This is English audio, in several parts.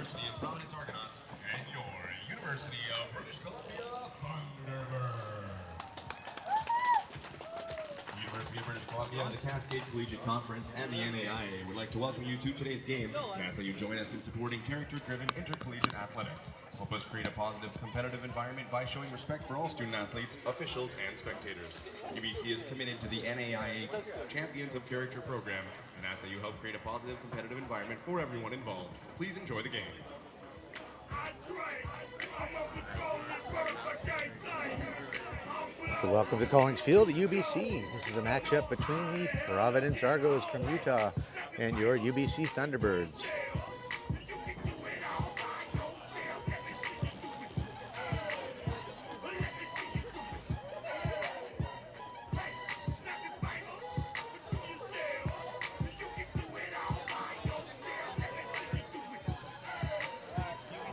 University of Providence Argos and your University of British Columbia Thunderbirds. The University of British Columbia, the Cascade Collegiate Conference, and the NAIA would like to welcome you to today's game and ask that you join us in supporting character-driven intercollegiate athletics. Help us create a positive, competitive environment by showing respect for all student-athletes, officials, and spectators. UBC is committed to the NAIA Champions of Character program and asks that you help create a positive, competitive environment for everyone involved. Please enjoy the game. Welcome to Collings Field at UBC. This is a matchup between the Providence Argos from Utah and your UBC Thunderbirds.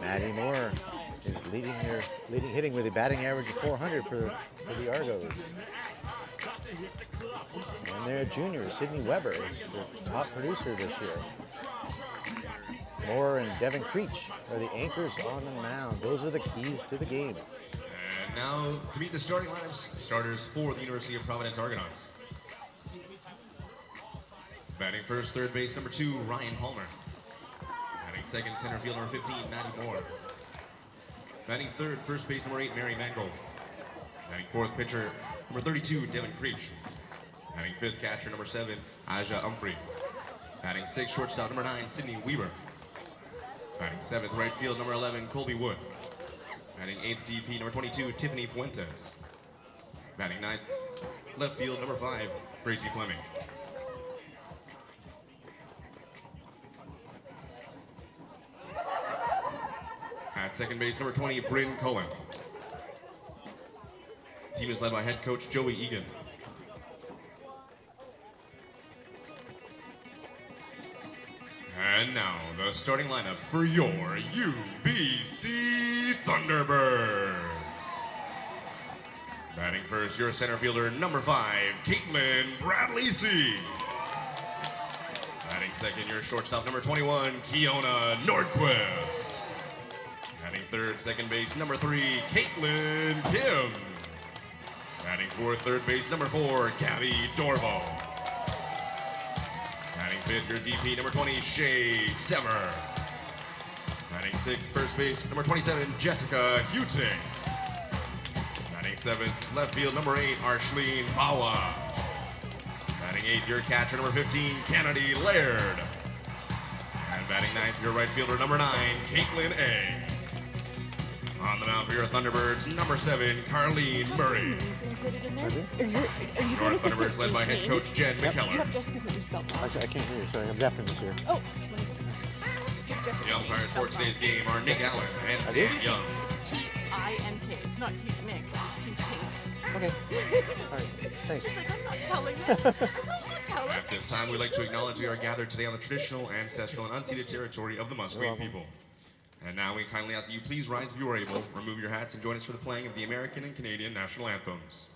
Maddie Moore is leading hitting with a batting average of 400 for the Argos. And their junior, Sydney Weber, is the top producer this year. Moore and Devin Creech are the anchors on the mound. Those are the keys to the game. And now to meet the starting lineups, starters for the University of Providence Argonauts. Batting first, third base, number 2, Ryan Palmer. Batting second, center field, number 15, Maddie Moore. Batting third, first base, number 8, Mary Mangold. Batting fourth, pitcher, number 32, Devin Creech. Batting fifth, catcher, number 7, Aja Humphrey. Batting sixth, shortstop, number 9, Sydney Weber. Batting seventh, right field, number 11, Colby Wood. Batting eighth, DP, number 22, Tiffany Fuentes. Batting ninth, left field, number 5, Gracie Fleming. At second base, number 20, Bryn Cullen. Team is led by head coach Joey Egan. And now, the starting lineup for your UBC Thunderbirds. Batting first, your center fielder, number 5, Caitlyn Bradley-Tse. Batting second, your shortstop, number 21, Keona Nordquist. Batting third, second base, number 3, Caitlyn Kim. Batting fourth, third base, number 4, Gabby Dorval. Batting fifth, your DP, number 20, Shay Semmer. Batting sixth, first base, number 27, Jessica Huting. Batting seventh, left field, number 8, Arshleen Bajwa. Batting eighth, your catcher, number 15, Kennedy Laird. And batting ninth, your right fielder, number 9, Caitlin A. On the mound for your Thunderbirds, number 7, Carleen Murray. Your Thunderbirds led by head coach Jen McKellar. You have Jessica's name spelled wrong. I can't hear you, sorry, I'm deaf from this year. Oh. The umpires for today's game are Nick Allen and Dan Young. It's T-I-N-K. It's not Hugh Nick. It's Hugh Tink. Okay. All right. Thanks. She's like, I'm not telling you. I said, I'm not telling. At this time, we'd like to acknowledge we are gathered today on the traditional, ancestral, and unceded territory of the Musqueam people. And now we kindly ask that you please rise if you are able, remove your hats, and join us for the playing of the American and Canadian national anthems.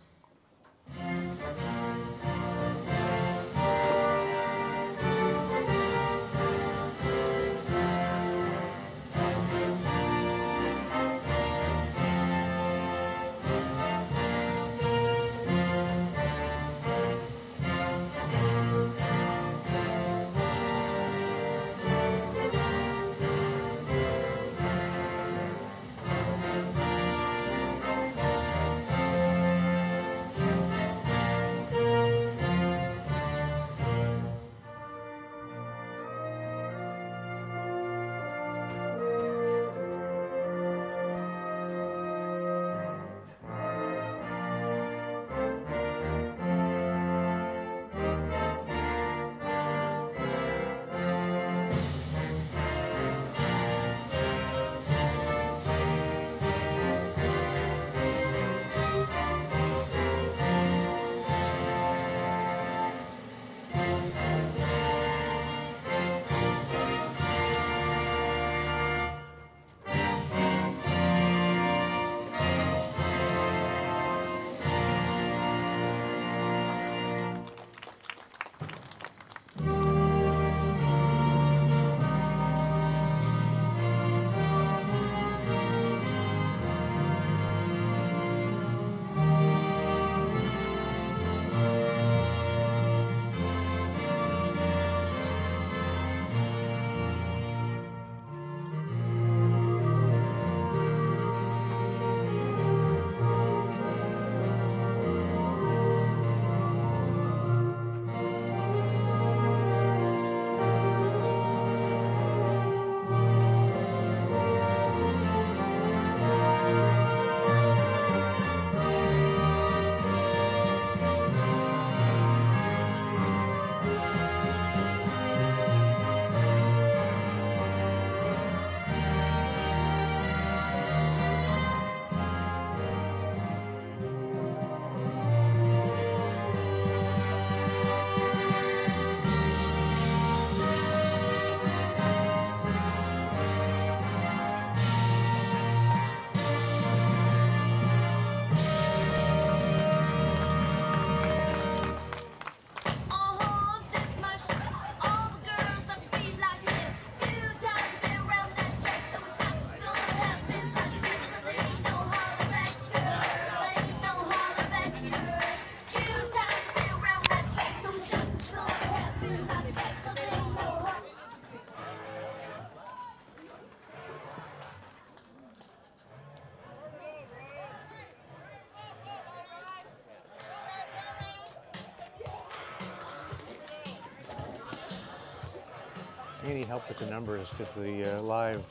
You need help with the numbers because the live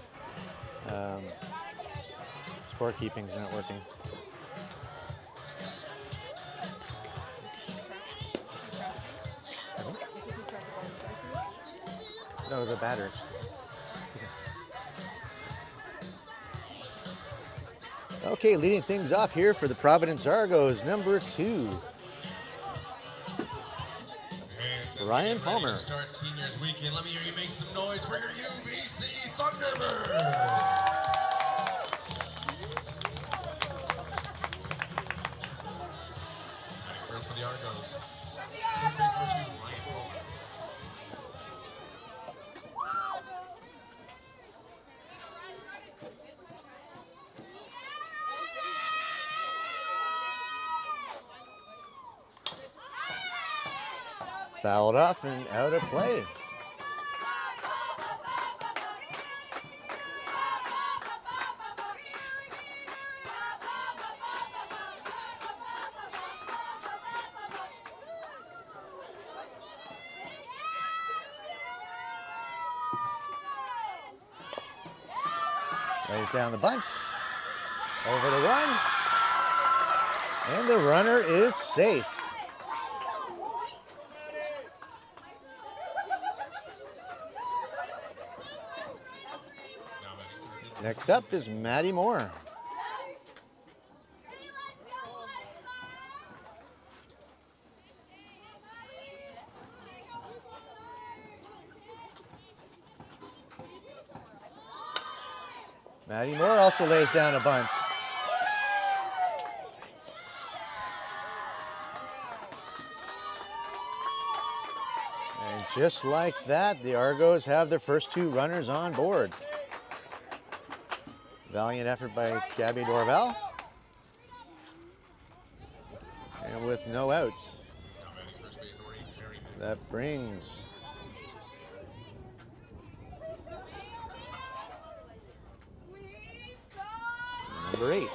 scorekeeping is not working. No, the batters. Okay, leading things off here for the Providence Argos, number 2. Ryan Palmer. Start seniors weekend. Let me hear you make some noise for your UBC Thunderbirds. First for the Argos. Third baseman 2, Ryan Palmer. Fouled off and out of play. Lays down the bunch. Over the run. And the runner is safe. Next up is Maddie Moore. Maddie Moore also lays down a bunt. And just like that, the Argos have their first 2 runners on board. Valiant effort by Gabby Dorval. And with no outs, that brings number 8.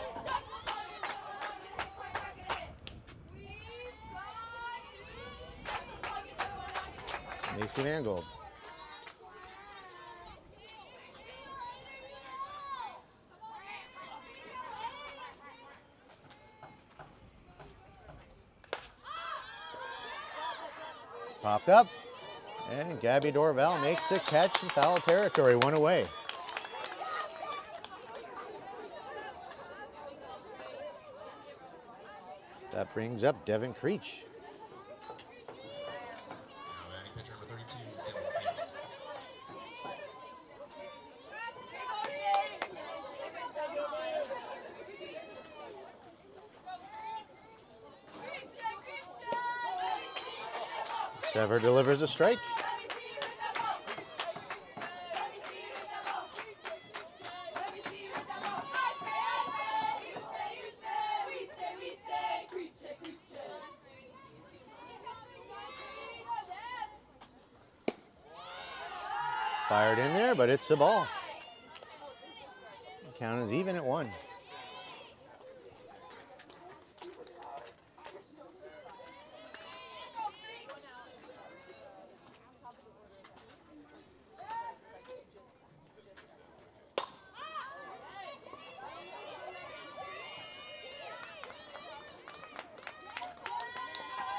Macy Mangold. Popped up, and Gabby Dorval makes the catch in foul territory, 1 away. That brings up Devin Creech. Pitcher number 32, Sever delivers a strike. Fired in there, but it's a ball. Count is even at 1.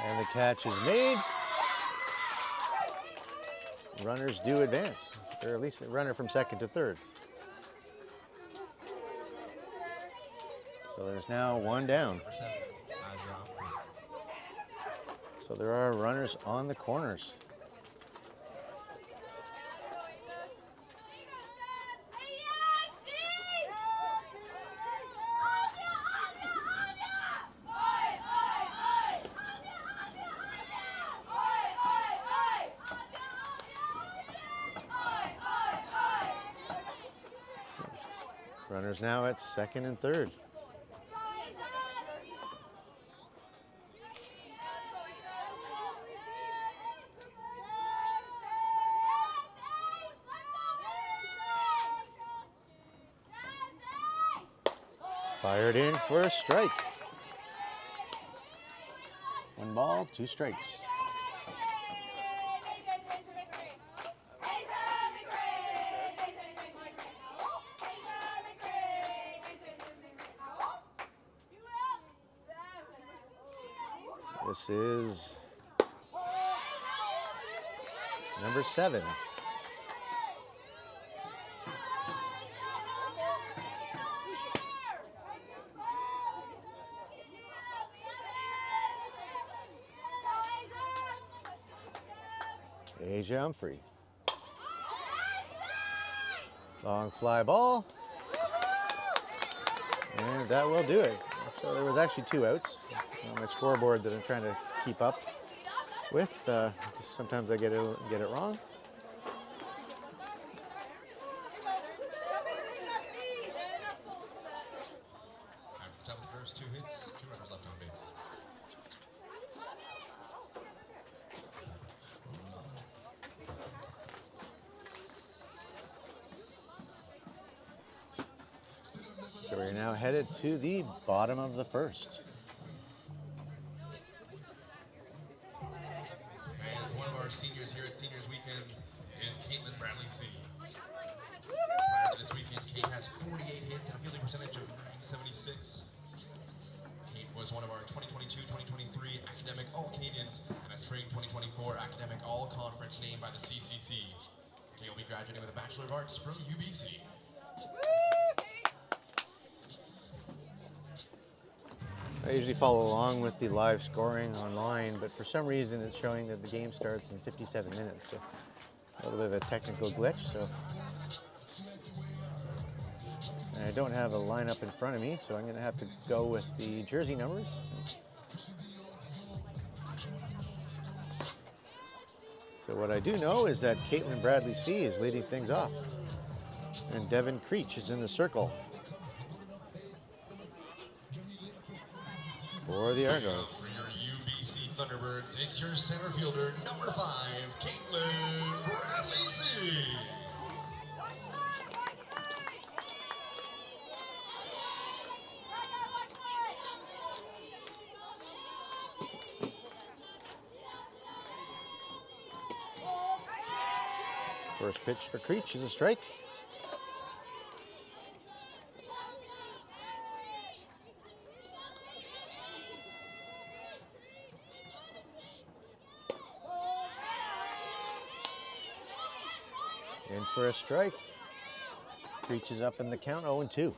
And the catch is made. Runners do advance, or at least a runner from second to third. So there's now 1 down. So there are runners on the corners. Runners now at second and third. Fired in for a strike. 1 ball, 2 strikes. This is number 7. Asia Humphrey. Long fly ball. And that will do it. So there was actually 2 outs on my scoreboard that I'm trying to keep up with. Sometimes I get it wrong. After the first 2 hits, 2 runners left on base. So we're now headed to the bottom of the first. And one of our seniors here at Seniors Weekend is Caitlyn Bradley-Tse. Prior to this weekend, Kate has 48 hits and a fielding percentage of 976. Kate was one of our 2022-2023 Academic All-Canadians and a Spring 2024 Academic All-Conference named by the CCC. Kate will be graduating with a Bachelor of Arts from UBC. I usually follow along with the live scoring online, but for some reason it's showing that the game starts in 57 minutes. So a little bit of a technical glitch. So and I don't have a lineup in front of me, so I'm going to have to go with the jersey numbers. So what I do know is that Caitlyn Bradley-Tse is leading things off, and Devin Creech is in the circle for the Argos. For your UBC Thunderbirds, it's your center fielder, number 5, Caitlyn Bradley-Tse. First pitch for Creech is a strike. In for a strike. Creech is up in the count, 0-2.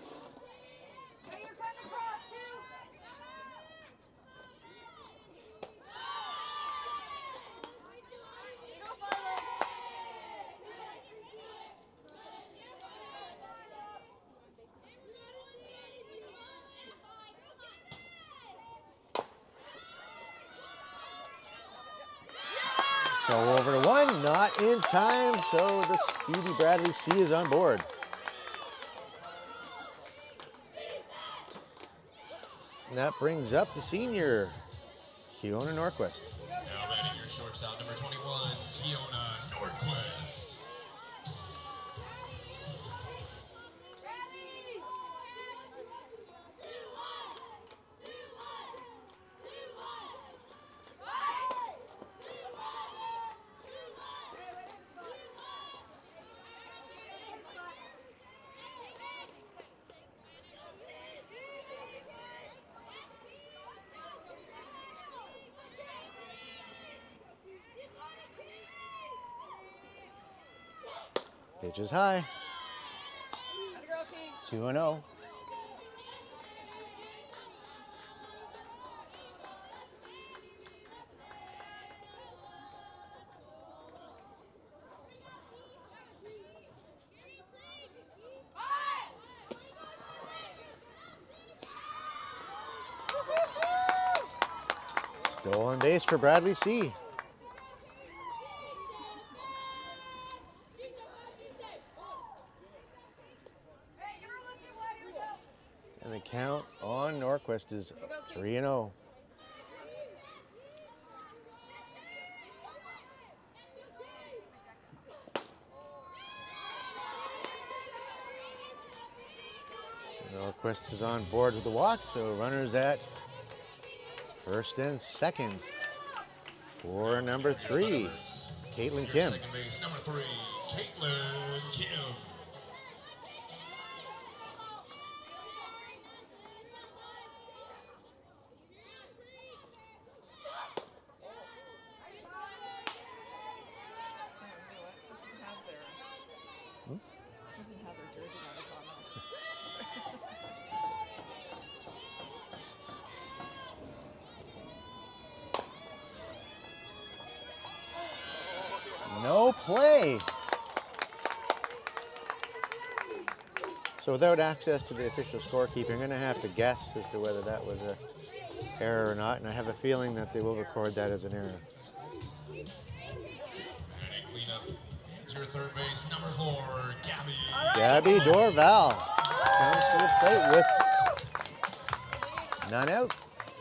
So over to 1, not in time, so the speedy Bradley-Tse is on board. And that brings up the senior, Keona Nordquist. Now batting your shortstop, number 21, Keona Nordquist. Pitch is high. 2-0. Stolen base for Bradley-Tse. And the count on Nordquist is 3-0. Nordquist is on board with the walk, so runners at first and second for number 3, Caitlyn Kim. Second base, number 3, Caitlyn Kim. No play. So without access to the official scorekeeper, I'm going to have to guess as to whether that was an error or not, and I have a feeling that they will record that as an error. And a cleanup to your third base, number 4, Gabby. Gabby Dorval comes to the plate with none out,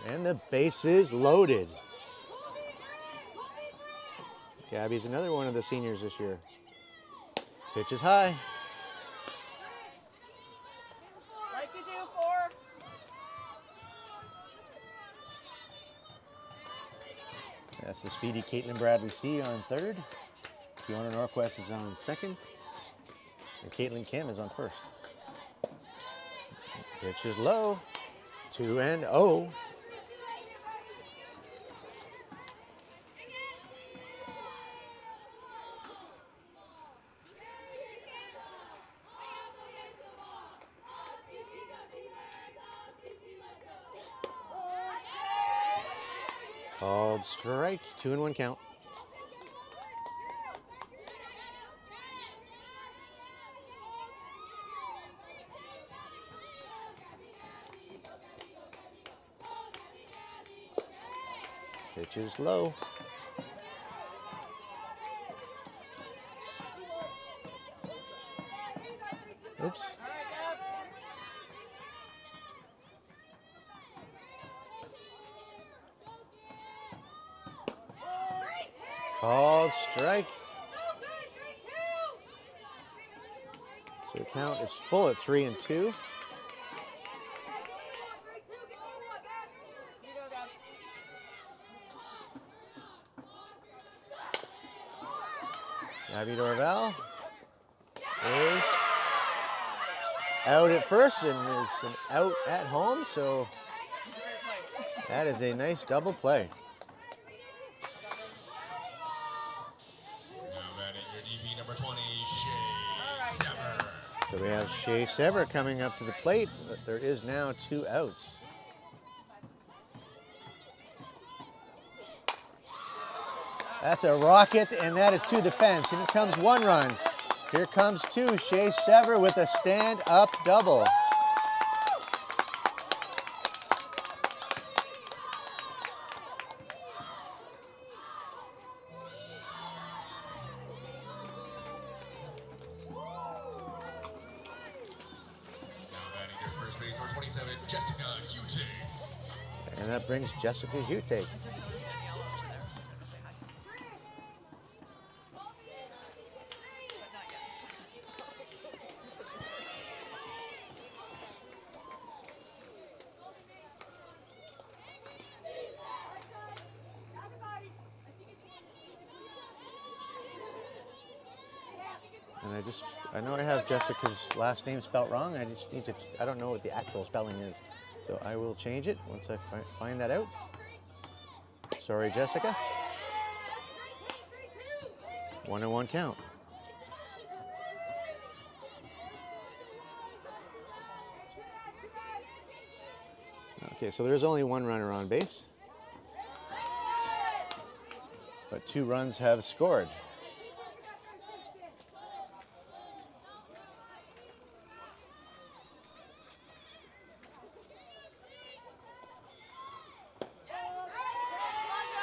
and the base is loaded. Gabby's another one of the seniors this year. Pitch is high. Like you do, 4. That's the speedy Caitlyn Bradley-Tse on third. Keona Nordquist is on second. And Caitlyn Kim is on first. Pitch is low. 2-0. Called strike, 2-1 count. Pitch is low. Oops. Called strike. So the count is full at 3-2. Gabby Dorval is out at first and is an out at home, so that is a nice double play. Number 20, Shea Sever. So we have Shea Sever coming up to the plate, but there is now 2 outs. That's a rocket, and that is to the fence. Here comes 1 run. Here comes 2. Shea Sever with a stand-up double. And that brings Jessica Hute. And I know I have Jessica's last name spelled wrong. I just need to, I don't know what the actual spelling is. So I will change it once I find that out. Sorry, Jessica. 1-1 count. Okay, so there's only 1 runner on base. But 2 runs have scored.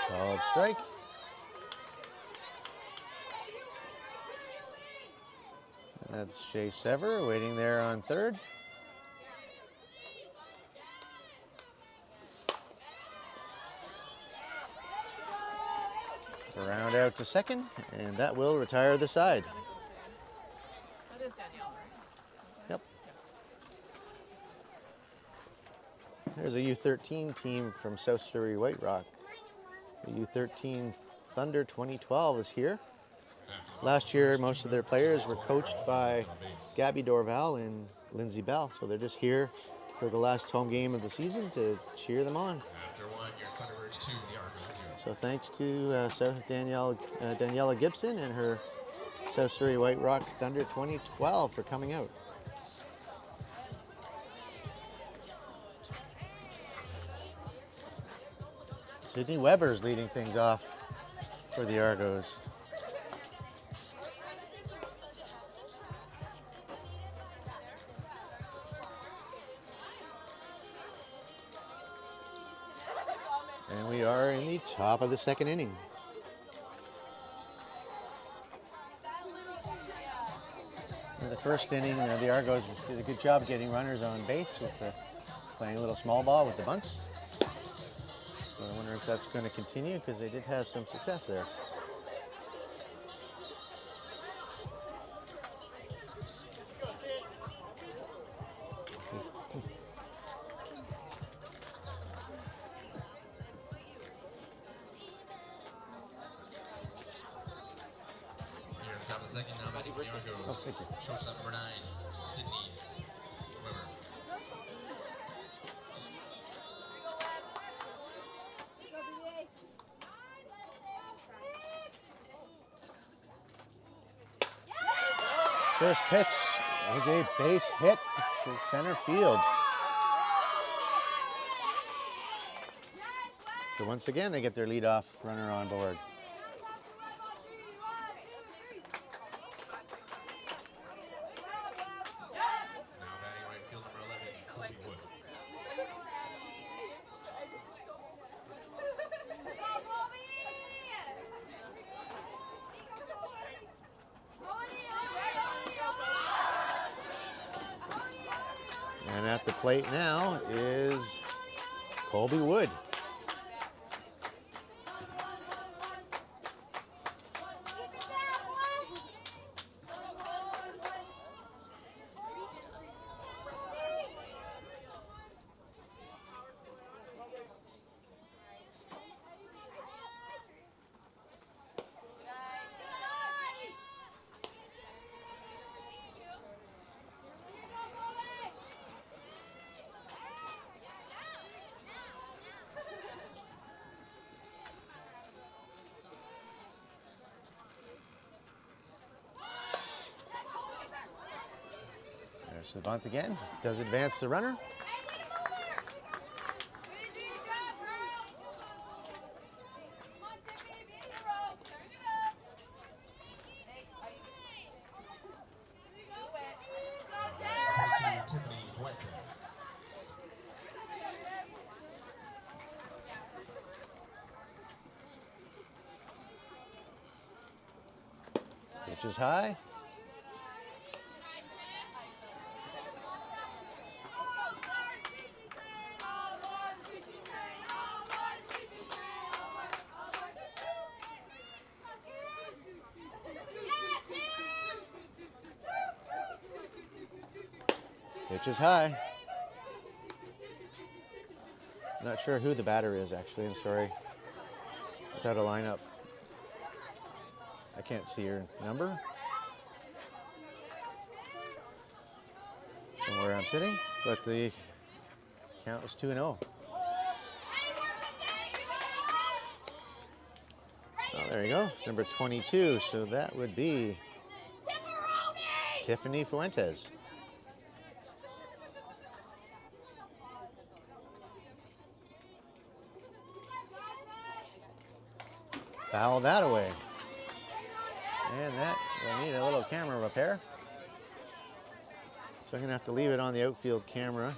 Called strike. And that's Shea Sever waiting there on third. Round out to second, and that will retire the side. That is Danielle, right? Yep. There's a U13 team from South Surrey White Rock. The U13 Thunder 2012 is here. Last year, most of their players were coached by Gabby Dorval and Lindsay Bell, so they're just here for the last home game of the season to cheer them on. After 1, your Thunderbirds 2, the Argos 0. So thanks to Daniela Gibson and her South Surrey White Rock Thunder 2012 for coming out. Sydney Weber's leading things off for the Argos. the top of the second inning. In the first inning, the Argos did a good job getting runners on base with playing a little small ball with the bunts. So I wonder if that's going to continue because they did have some success there. Here at the top of the second, now batting for the Argos. Thank you. Shortstop number 9, Sydney Weber. First pitch is a base hit to center field. So once again, they get their leadoff runner on board. Now batting right field number 11, Colby Wood. And at the plate now is Colby Wood. There's the bunt again. Does advance the runner. Tiffany Fuente. Pitch is high. Pitch is high. Not sure who the batter is, actually. I'm sorry. Without a lineup, I can't see her number from where I'm sitting, but the count is 2-0. Oh, there you go. It's number 22, so that would be Tiffany Fuentes. Foul that away. And that will need a little camera repair. So I'm gonna have to leave it on the outfield camera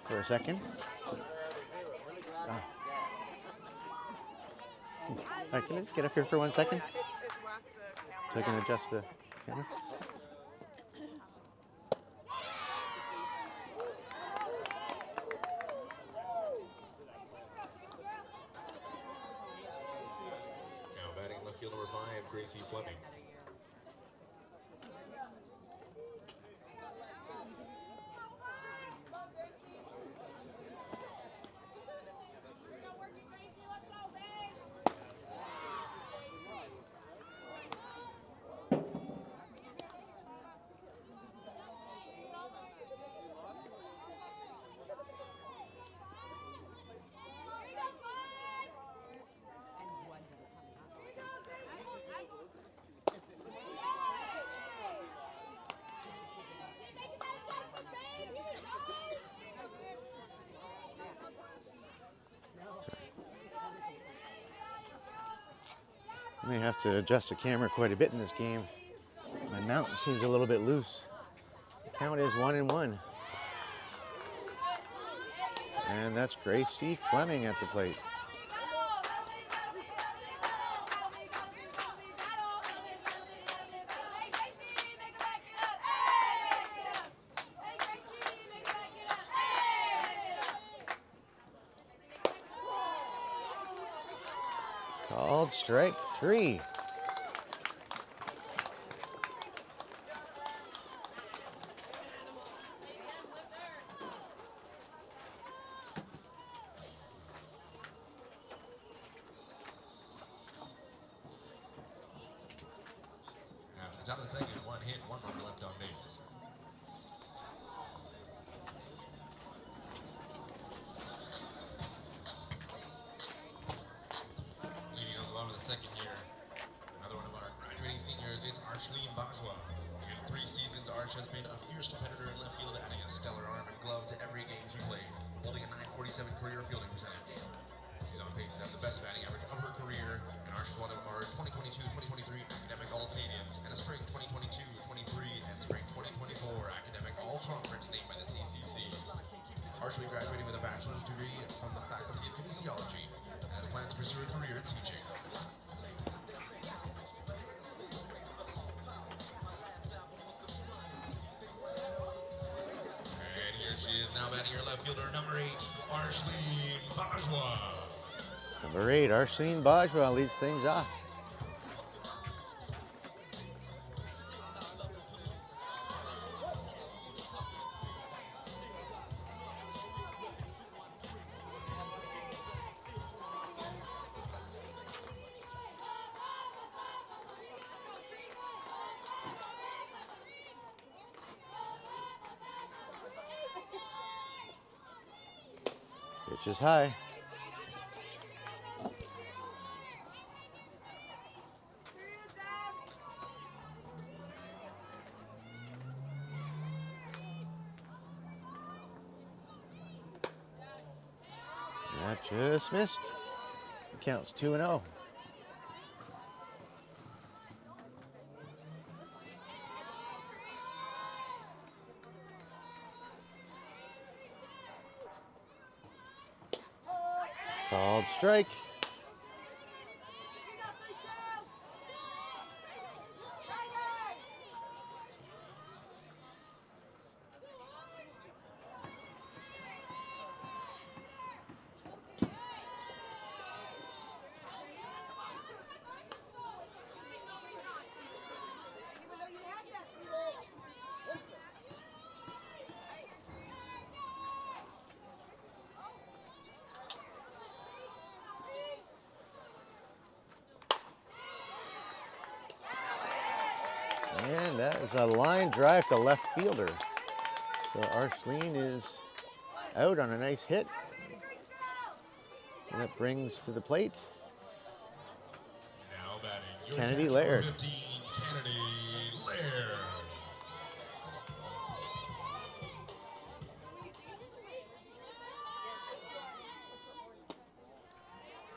for a second. Can I just get up here for 1 second? So I can adjust the camera. Number 5, Gracie Fleming. I may have to adjust the camera quite a bit in this game. My mount seems a little bit loose. The count is 1-1. And that's Gracie Fleming at the plate. Called strike 3. At the top of the second, 1 hit, 1 runner left on base. Leading on the bottom of the second here, another one of our graduating seniors, it's Arshleen Bajwa. In 3 seasons, Arsh has been a fierce competitor in left field, adding a stellar arm and glove to every game she played, holding a .947 career fielding percentage. She's on pace to have the best batting average of her career, and Arsh is one of our 2022-2023 academic All-Canadians, and a spring 2022-23 and spring 2024 academic All-Conference named by the CCC. Arsh will be graduating with a bachelor's degree from the Faculty of Kinesiology, and has plans to pursue a career in teaching. And here she is now batting her left fielder, number 8, Arshleen Bajwa. Number 8, Arshleen Bajwa leads things off. Pitch is high. That just missed. It counts 2-0. Called strike. And that is a line drive to left fielder. So Arshleen is out on a nice hit. And that brings to the plate Now batting, your Kennedy catcher, Laird. 15, Kennedy Laird.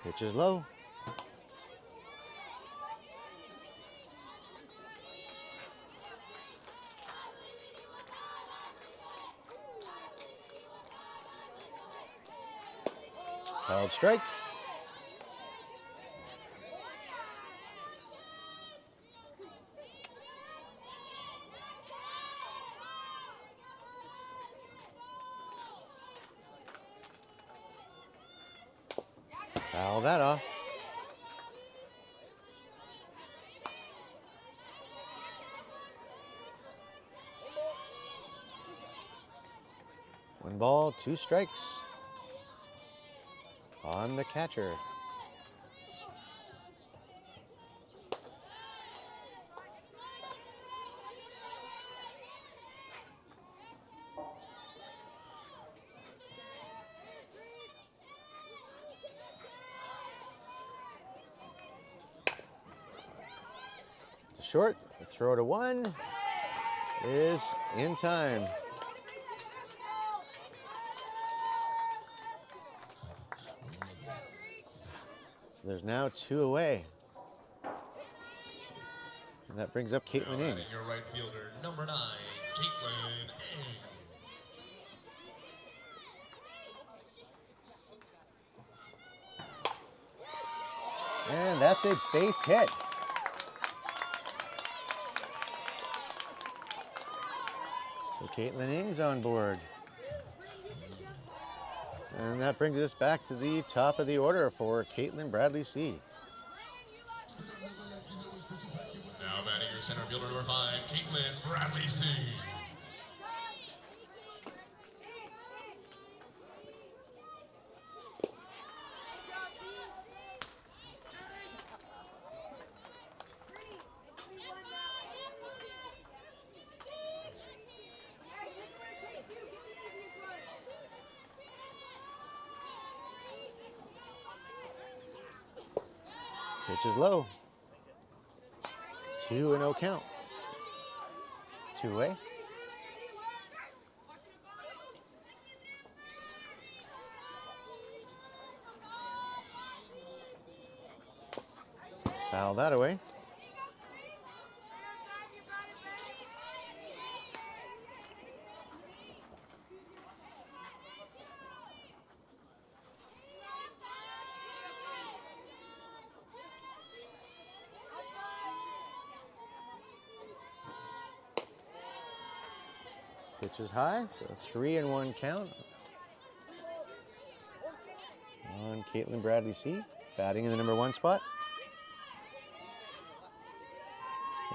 Pitch is low. Called strike. Foul that off. One ball, 2 strikes on the catcher. To short, the throw to 1 is in time. There's now 2 away. And that brings up Caitlyn in. Your right fielder, number 9, Caitlyn in. And that's a base hit. So Caitlyn Ing's on board. And that brings us back to the top of the order for Caitlyn Bradley-Tse. center fielder number 5, Caitlyn Bradley-Tse. Pitch is low. 2-0 count. 2-away. Foul that away. Pitch is high, so 3-1 count on Caitlyn Bradley-Tse, batting in the number 1 spot.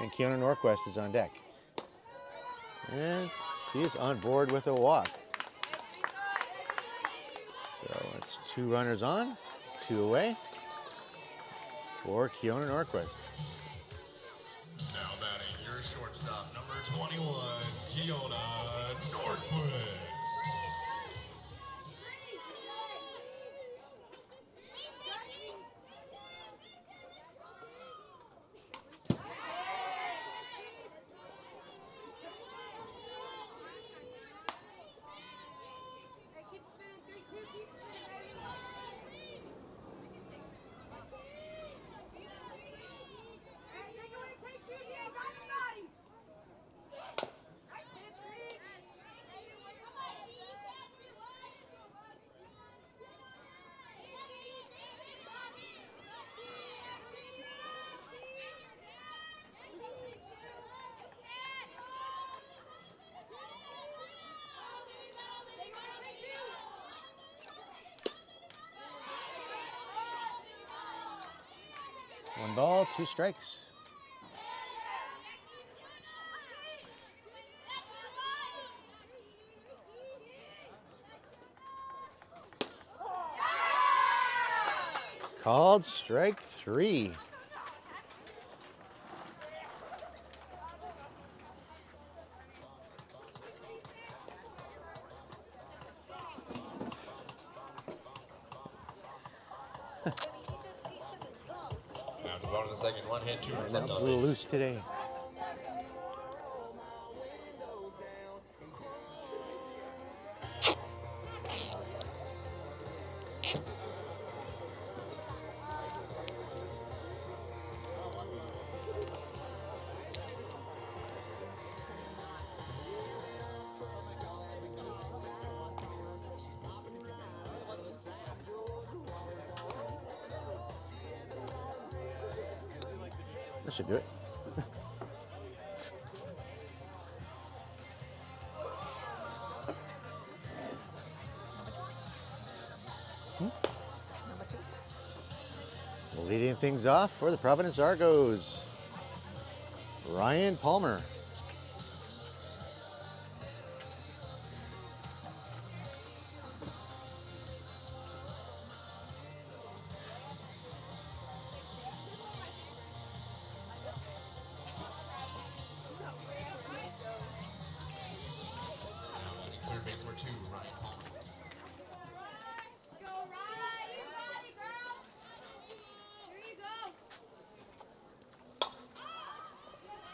And Keona Nordquist is on deck. And she is on board with a walk. So it's 2 runners on, 2 away for Keona Nordquist. Now batting your shortstop, number 21, Keona Nordquist. One ball, 2 strikes. Called strike 3. Ball in the second, 1 hit, 2 runs Now left it's a on little base. loose today. That should do it. Leading things off for the Providence Argos, Ryan Palmer. Third base number 2, Ryan Palmer.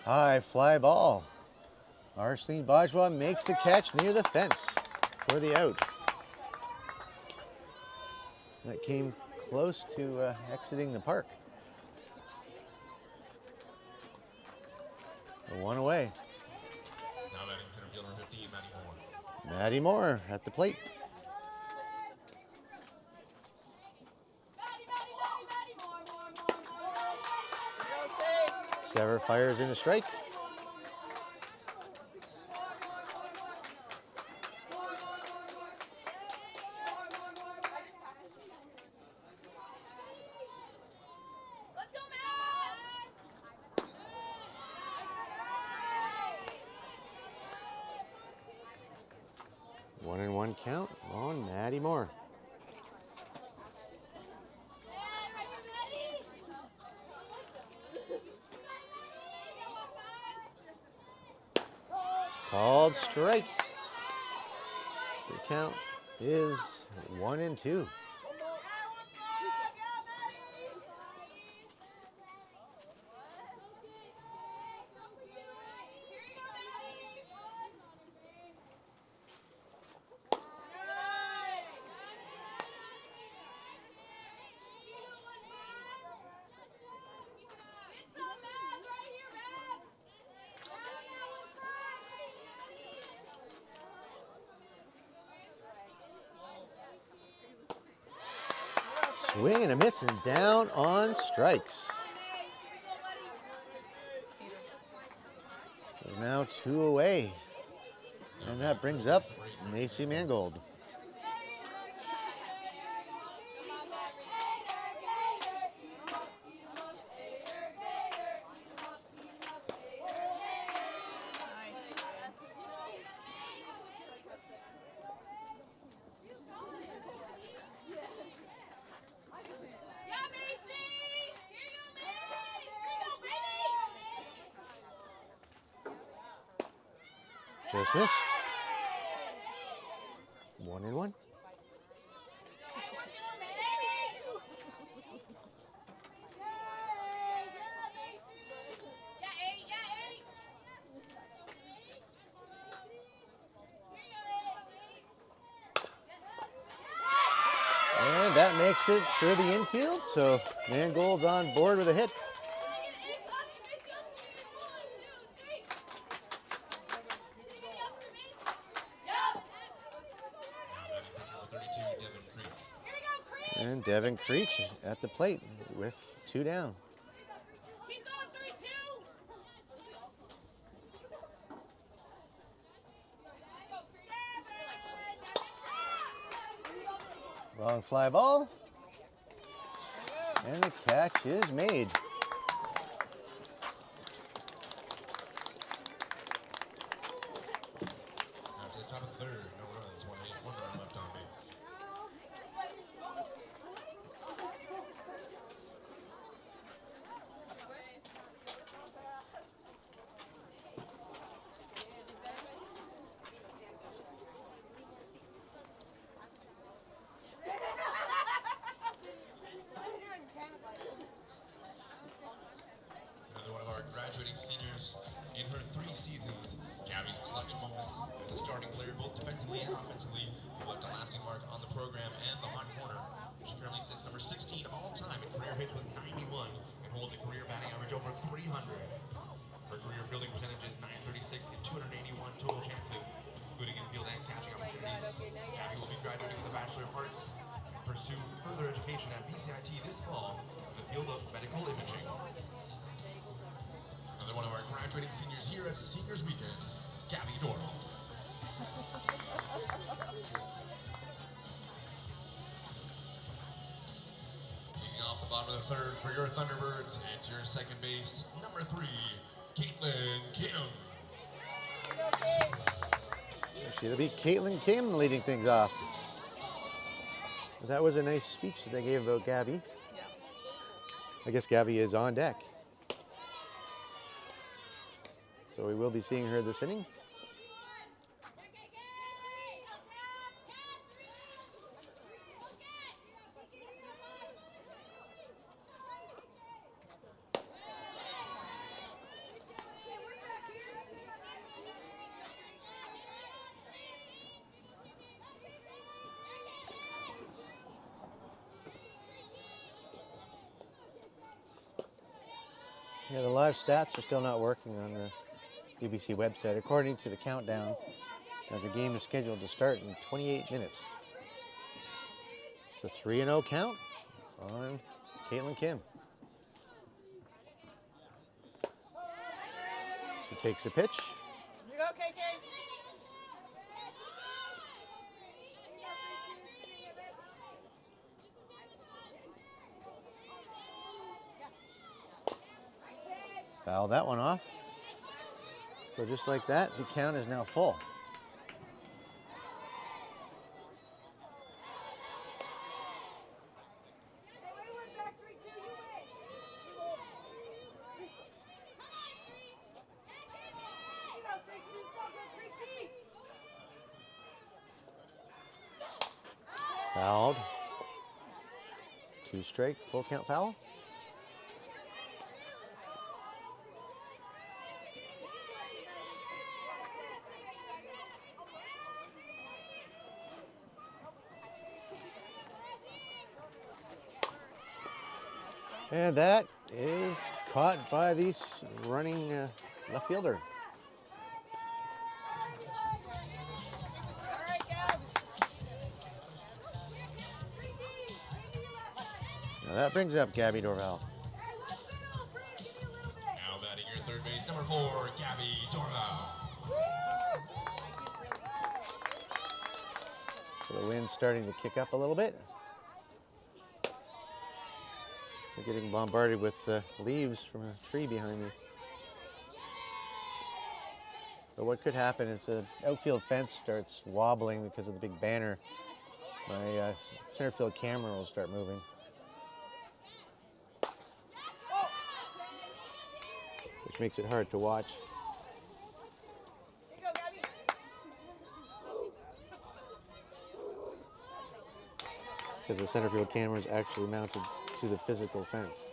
High fly ball. Arshleen Bajwa makes the catch near the fence for the out. That came close to exiting the park. 1 away. Now batting center fielder number 15, Maddie Moore. Maddie Moore at the plate. Sever fires in a strike. count on Maddie Moore. Called strike. The count is 1-2. Swing and a miss and down on strikes. So now 2 away. And that brings up Macy Mangold. Just missed. 1-1. And that makes it through the infield, so Mangold's on board with a hit. And Devin Creech at the plate with 2 down. Keep going, 3-2. Long fly ball. And the catch is made. After the top of the third, no runs, 1 hit, 1 run left on base. Another one of our graduating seniors in her 3 seasons. Gabby's clutch moments as a starting player, both defensively and offensively, left a lasting mark on the program and the hot corner. She currently sits number 16 all-time in career hits with 91 and holds a career batting average over 300. Her career fielding percentage is .936 in 281 total chances, including infield and catching opportunities. Gabby will be graduating with a Bachelor of Arts and pursue further education at BCIT this fall in the field of medical imaging. Another one of our graduating seniors here at Seniors Weekend, Gabby Dorval. Leading off the bottom of the third for your Thunderbirds, it's your second base, number 3, Caitlyn Kim. It'll be Caitlyn Kim leading things off. That was a nice speech that they gave about Gabby. Yeah. I guess Gabby is on deck. So we will be seeing her this inning. Yeah, the live stats are still not working on the UBC website. According to the countdown, the game is scheduled to start in 28 minutes. It's a 3-0 count on Caitlyn Kim. She takes a pitch. You go, KK. Foul that one off. So just like that, the count is now full. Fouled. 2 straight, full count foul. And that is caught by the running left fielder. Now that brings up Gabby Dorval. Now batting your third base, number 4, Gabby Dorval. So the wind's starting to kick up a little bit. So getting bombarded with leaves from a tree behind me. So what could happen is the outfield fence starts wobbling because of the big banner. My center field camera will start moving. Which makes it hard to watch. Here you go, Gabby. Because the center field camera is actually mounted to the physical fence.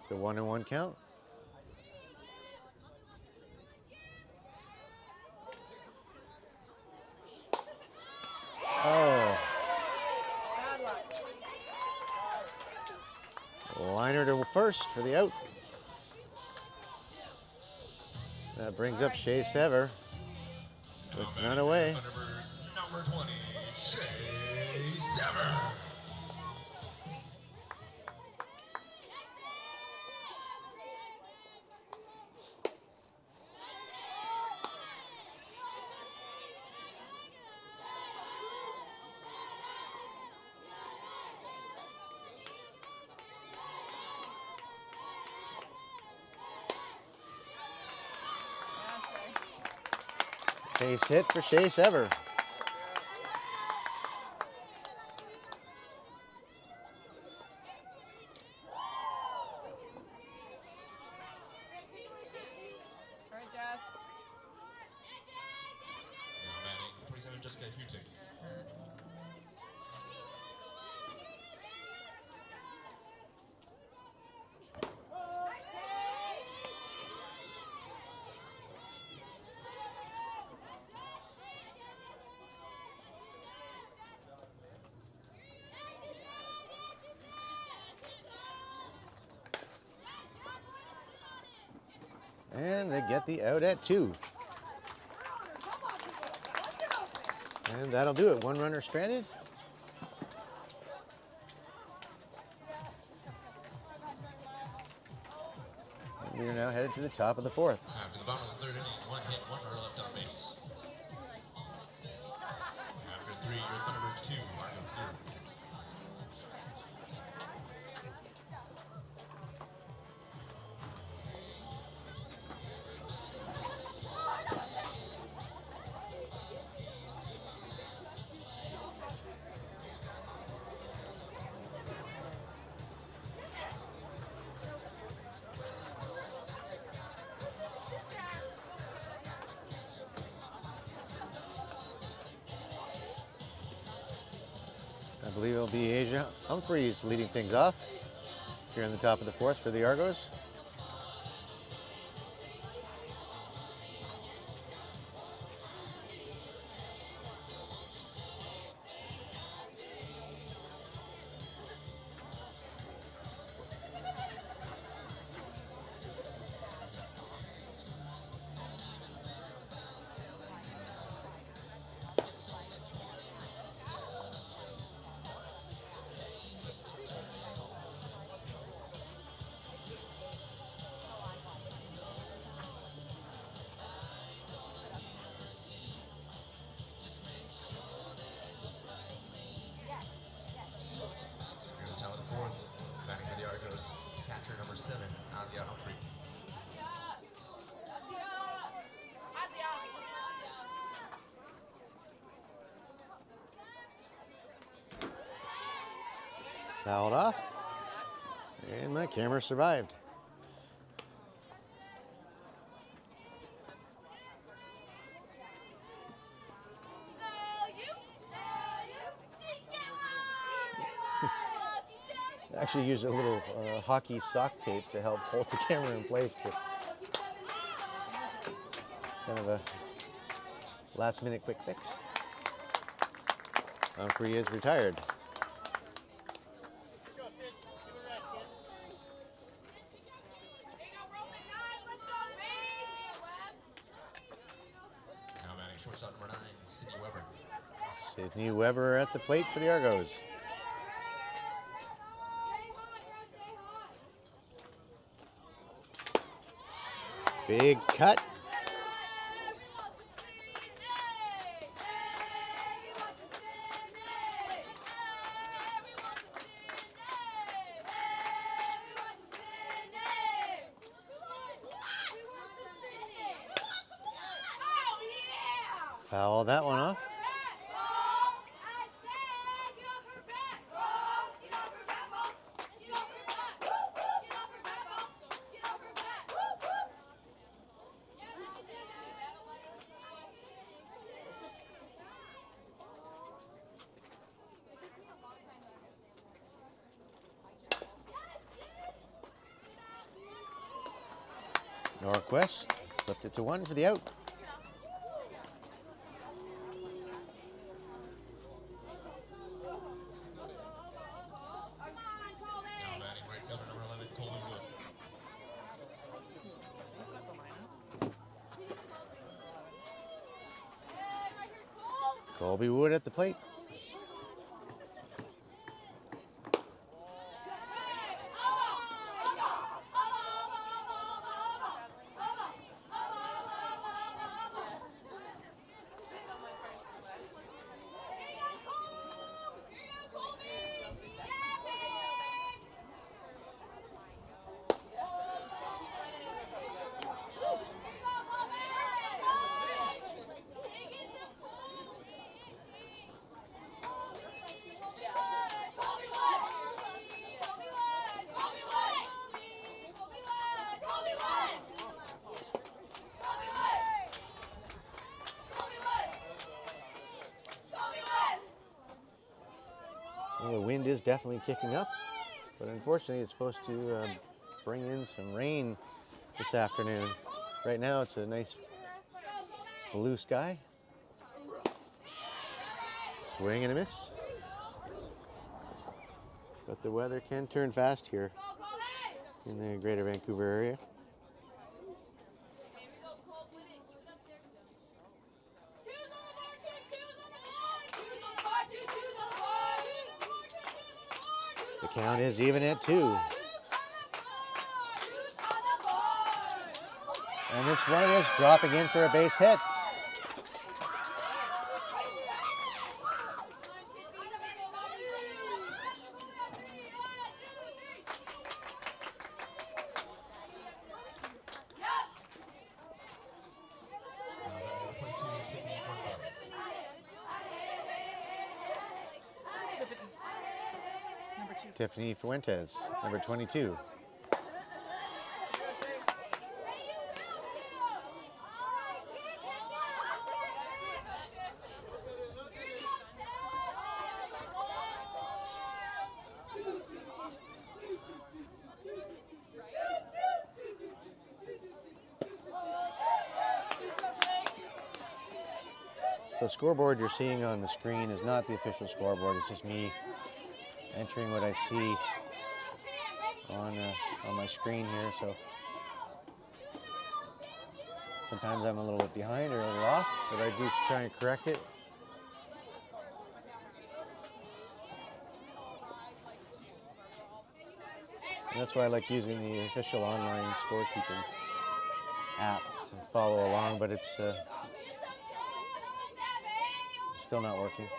So 1-1 count. Oh. Bad luck. Liner to first for the out. That brings up Shea Sever with none away. Thunderbirds, number 20, Shea Sever. Base hit for Shea Sever. All right, Jess. Now batting 27, Jessica Huting. And they get the out at 2. And that'll do it. 1 runner stranded. And we are now headed to the top of the 4th. After the bottom of the 3rd inning, 1 hit, 1 runner left on base. After 3, your Thunderbirds 2, Argos 0. I believe it'll be Asia Humphreys leading things off here in the top of the 4th for the Argos. Here in the top of the 4th, batting for the Argos, catcher number 7, Asia Humphrey. Fouled off. And my camera survived. Actually used a little hockey sock tape to help hold the camera in place. Kind of a last minute quick fix. Humphrey is retired. Now batting shortstop number 9, Sydney Weber. Sydney Weber at the plate for the Argos. Big cut. Foul that one off. Nordquist flipped it to 1 for the out. Colby Wood at the plate. Well, the wind is definitely kicking up, but unfortunately it's supposed to bring in some rain this afternoon. Right now it's a nice blue sky. Swing and a miss. But the weather can turn fast here in the greater Vancouver area. The count is even at 2. And this one is dropping in for a base hit. Tiffany Fuentes, number 22. The scoreboard you're seeing on the screen is not the official scoreboard. It's just me entering what I see on my screen here. So sometimes I'm a little bit behind or a little off, but I do try and correct it. And that's why I like using the official online scorekeeping app to follow along, but it's still not working.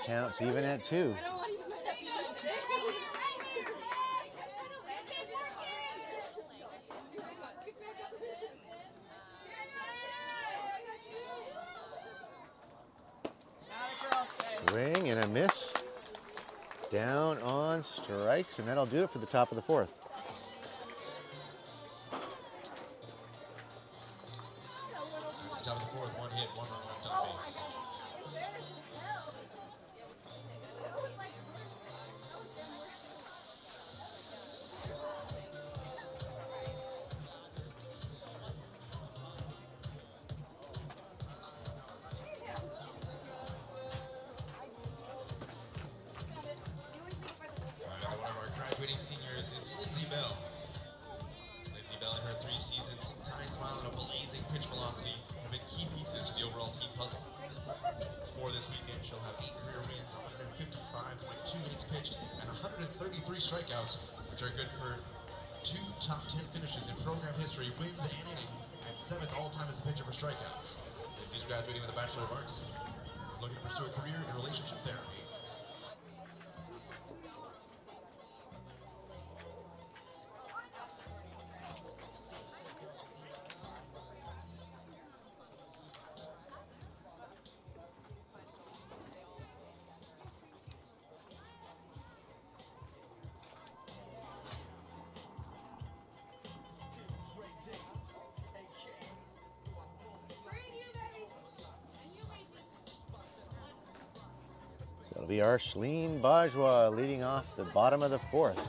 Counts even at 2. Swing and a miss. Down on strikes, and that'll do it for the top of the 4th. out of the fourth. 1 hit, 1 run left on base. Another one of our graduating seniors is Lindsay Bell. Lindsay Bell in her 3 seasons, kind smile and a blazing pitch velocity have been key pieces to the overall team puzzle. For this weekend, she'll have 8 career wins, 155.2 innings pitched, and 133 strikeouts, which are good for 2 top 10 finishes in program history, wins and innings, and 7th all-time as a pitcher for strikeouts. Lindsay's graduating with a Bachelor of Arts, looking to pursue a career in relationship therapy. So it'll be Arshleen Bajwa leading off the bottom of the 4th. Now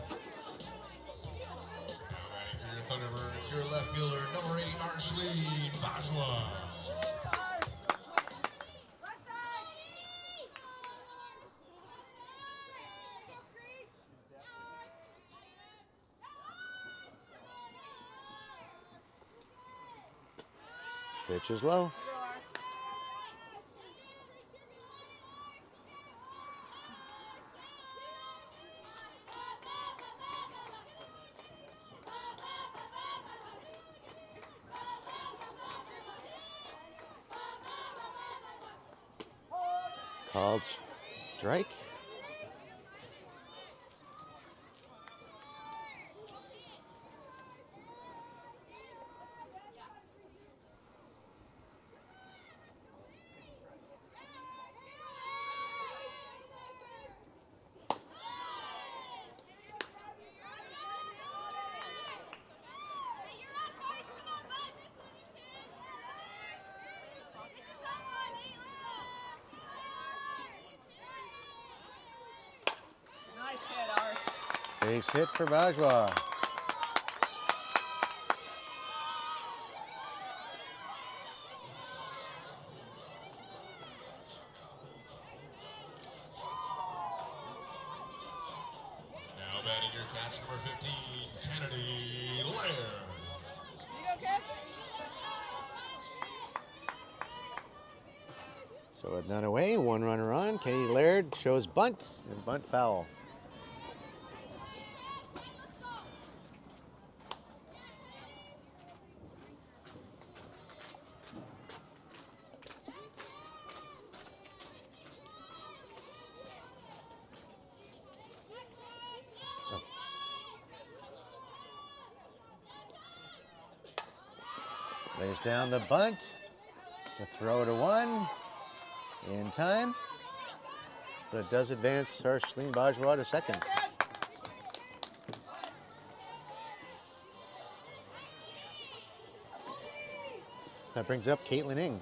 batting for your Thunderbirds, your left fielder, number 8, Arshleen Bajwa. Pitch is low. Called strike. Nice hit, Arsh. Base hit for Bajwa. Now batting your catch, number 15, Kennedy Laird. You go, kid? So with none away, 1 runner on. Kennedy Laird shows bunt and bunt foul. Lays down the bunt. The throw to 1 in time. But it does advance Arshleen Bajwa to second. That brings up Caitlyn Ing.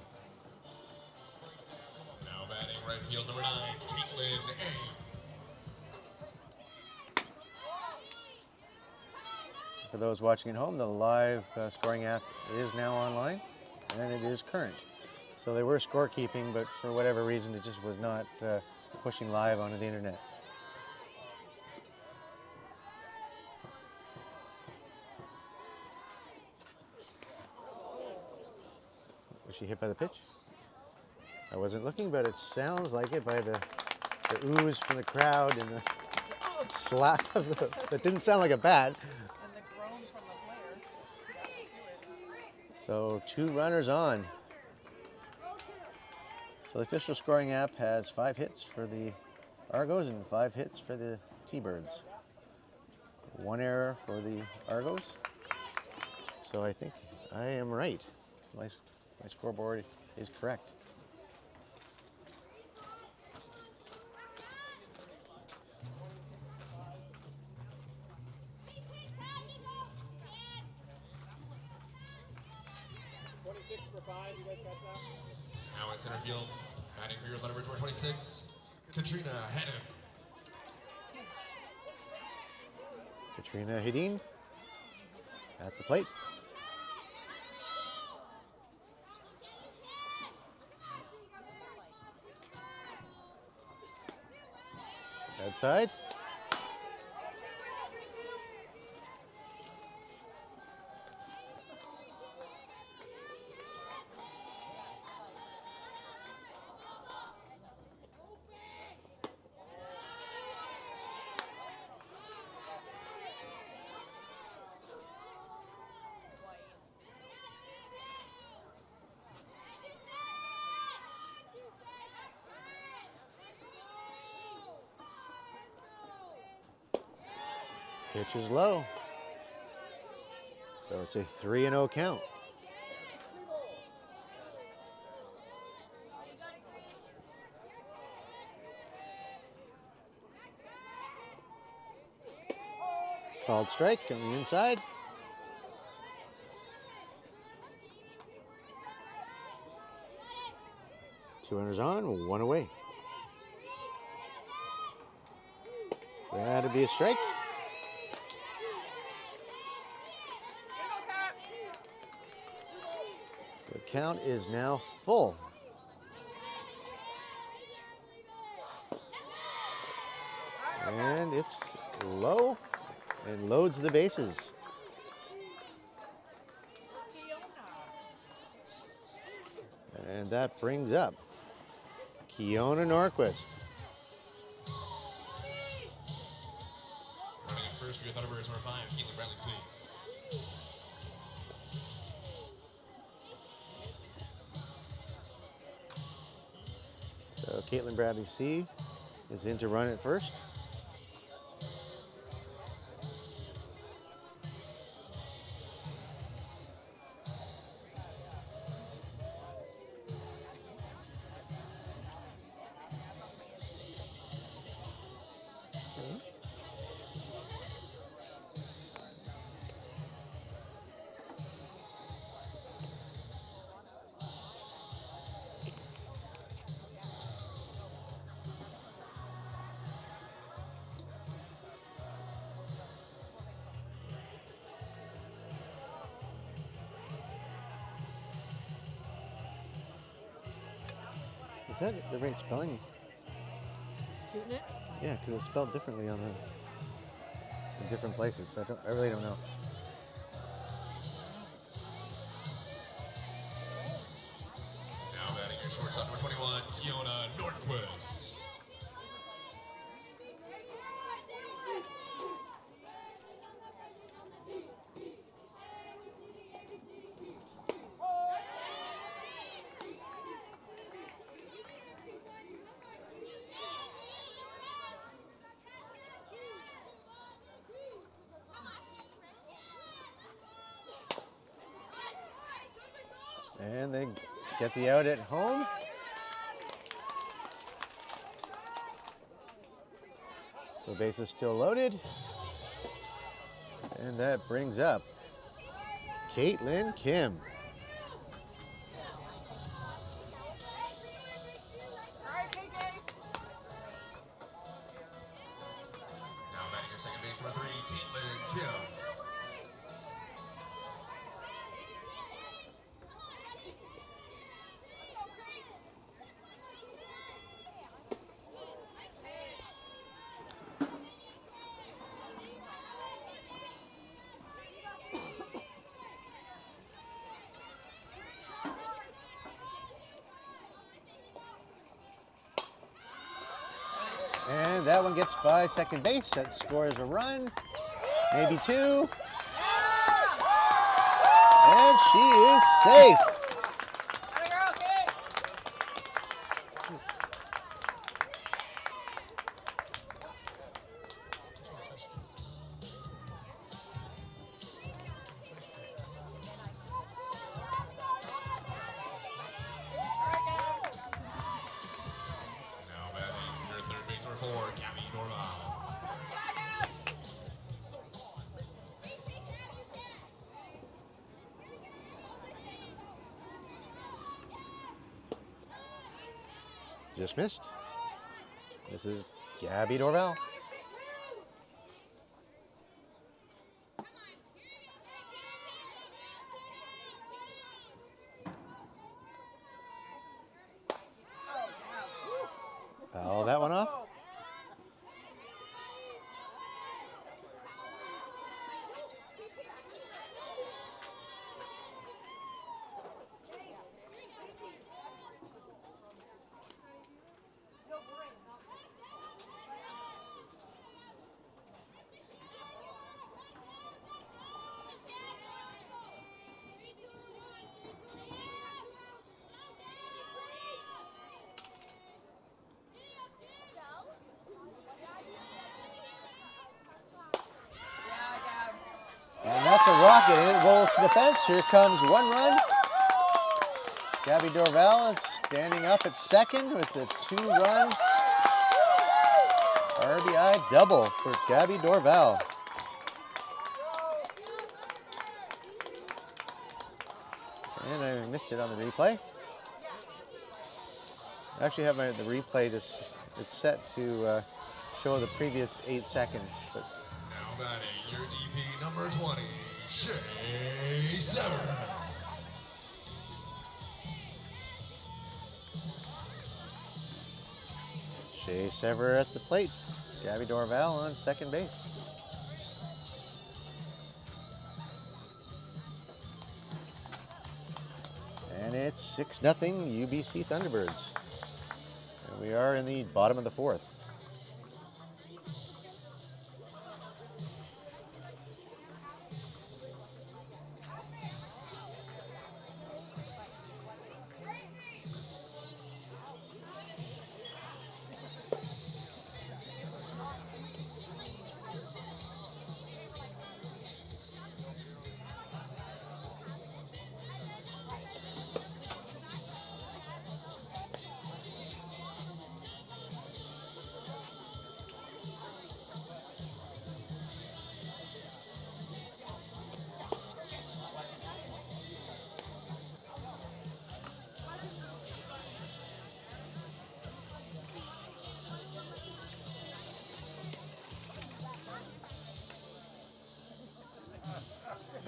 Now batting right field, number 9, Caitlyn Ing. For those watching at home, the live scoring app is now online, and it is current. So they were scorekeeping, but for whatever reason, it just was not pushing live onto the internet. Was she hit by the pitch? I wasn't looking, but it sounds like it by the ooze from the crowd and the slap of the... That didn't sound like a bat. And the groan from the player. Got to do it. So 2 runners on. So the official scoring app has 5 hits for the Argos and 5 hits for the T-Birds. 1 error for the Argos. So I think I am right. My scoreboard is correct. 26 for 5. You guys catch that? Now in center field, batting for your Thunderbirds, number 26, Katrina Hedden. Katrina Hedin at the plate. Outside. Pitch is low. So it's a 3-0 count. Called strike on the inside. Two runners on, one away. That'd be a strike. The count is now full. And it's low and loads the bases. And that brings up Keona Nordquist. Running in first for your Thunderbirds, number 5, Caitlyn Bradley-Tse. So Caitlyn Bradley-Tse is in to run at first. Is that the right spelling? Shooting it? Yeah, because it's spelled differently on in different places. So I really don't know. Now batting your shortstop, number 21, Keona Nordquist. And they get the out at home. The base is still loaded. And that brings up Caitlyn Kim. Now batting your second base, number 3, Caitlyn Kim. And that one gets by second base. That scores a run, maybe two. And she is safe. Just missed. This is Gabby Dorval. Foul that one off. And that's a rocket, and it rolls to the fence. Here comes one run. Gabby Dorval is standing up at second with the 2-run RBI double for Gabby Dorval. And I missed it on the replay. I actually have the replay it's set to show the previous 8 seconds. But Now batting, your DP number 20, Shea Sever. Shea Sever at the plate. Gabby Dorval on second base. And it's 6-0 UBC Thunderbirds. And we are in the bottom of the 4th.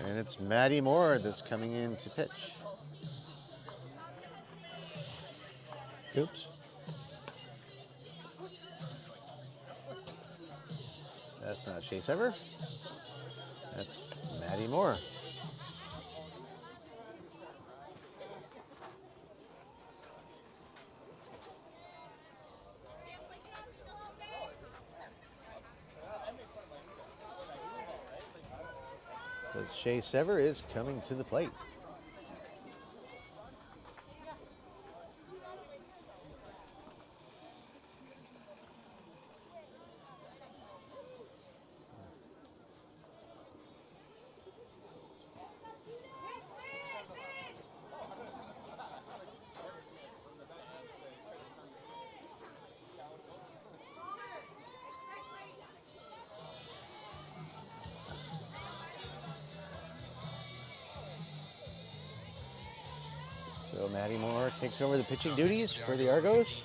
And it's Maddie Moore that's coming in to pitch. Oops. That's not Shea Sever. That's Maddie Moore. But Shea Sever is coming to the plate. So Maddie Moore takes over the pitching duties for the Argos.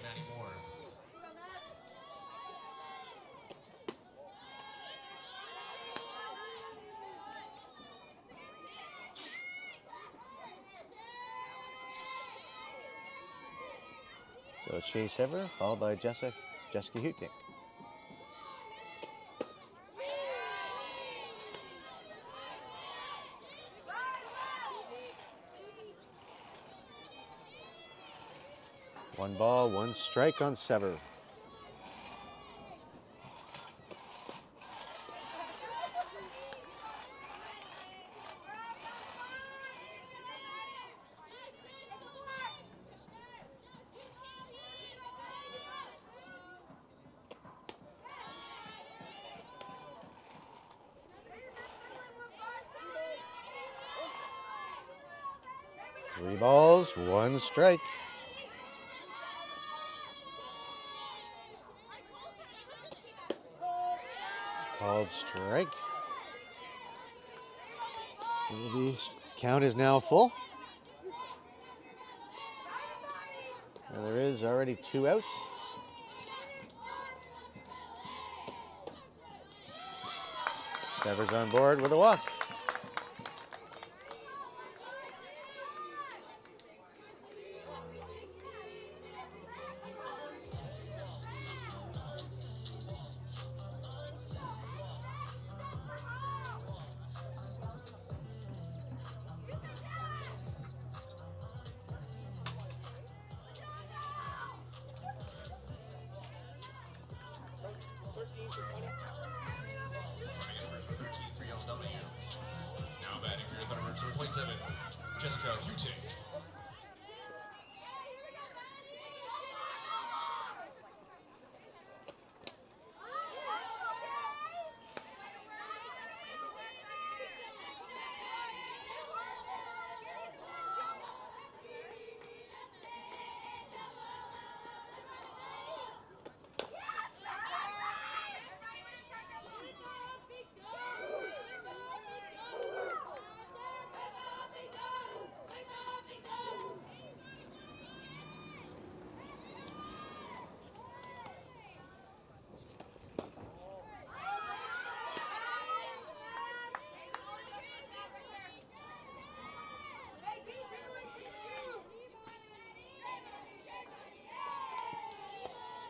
So it's Shea Sever, followed by Jessica Hutnick. One ball, one strike on Sever. Three balls, one strike. Called strike. The count is now full. And there is already 2 outs. Severs on board with a walk. Now batting for your Thunderbirds, number 27, Jessica Hute.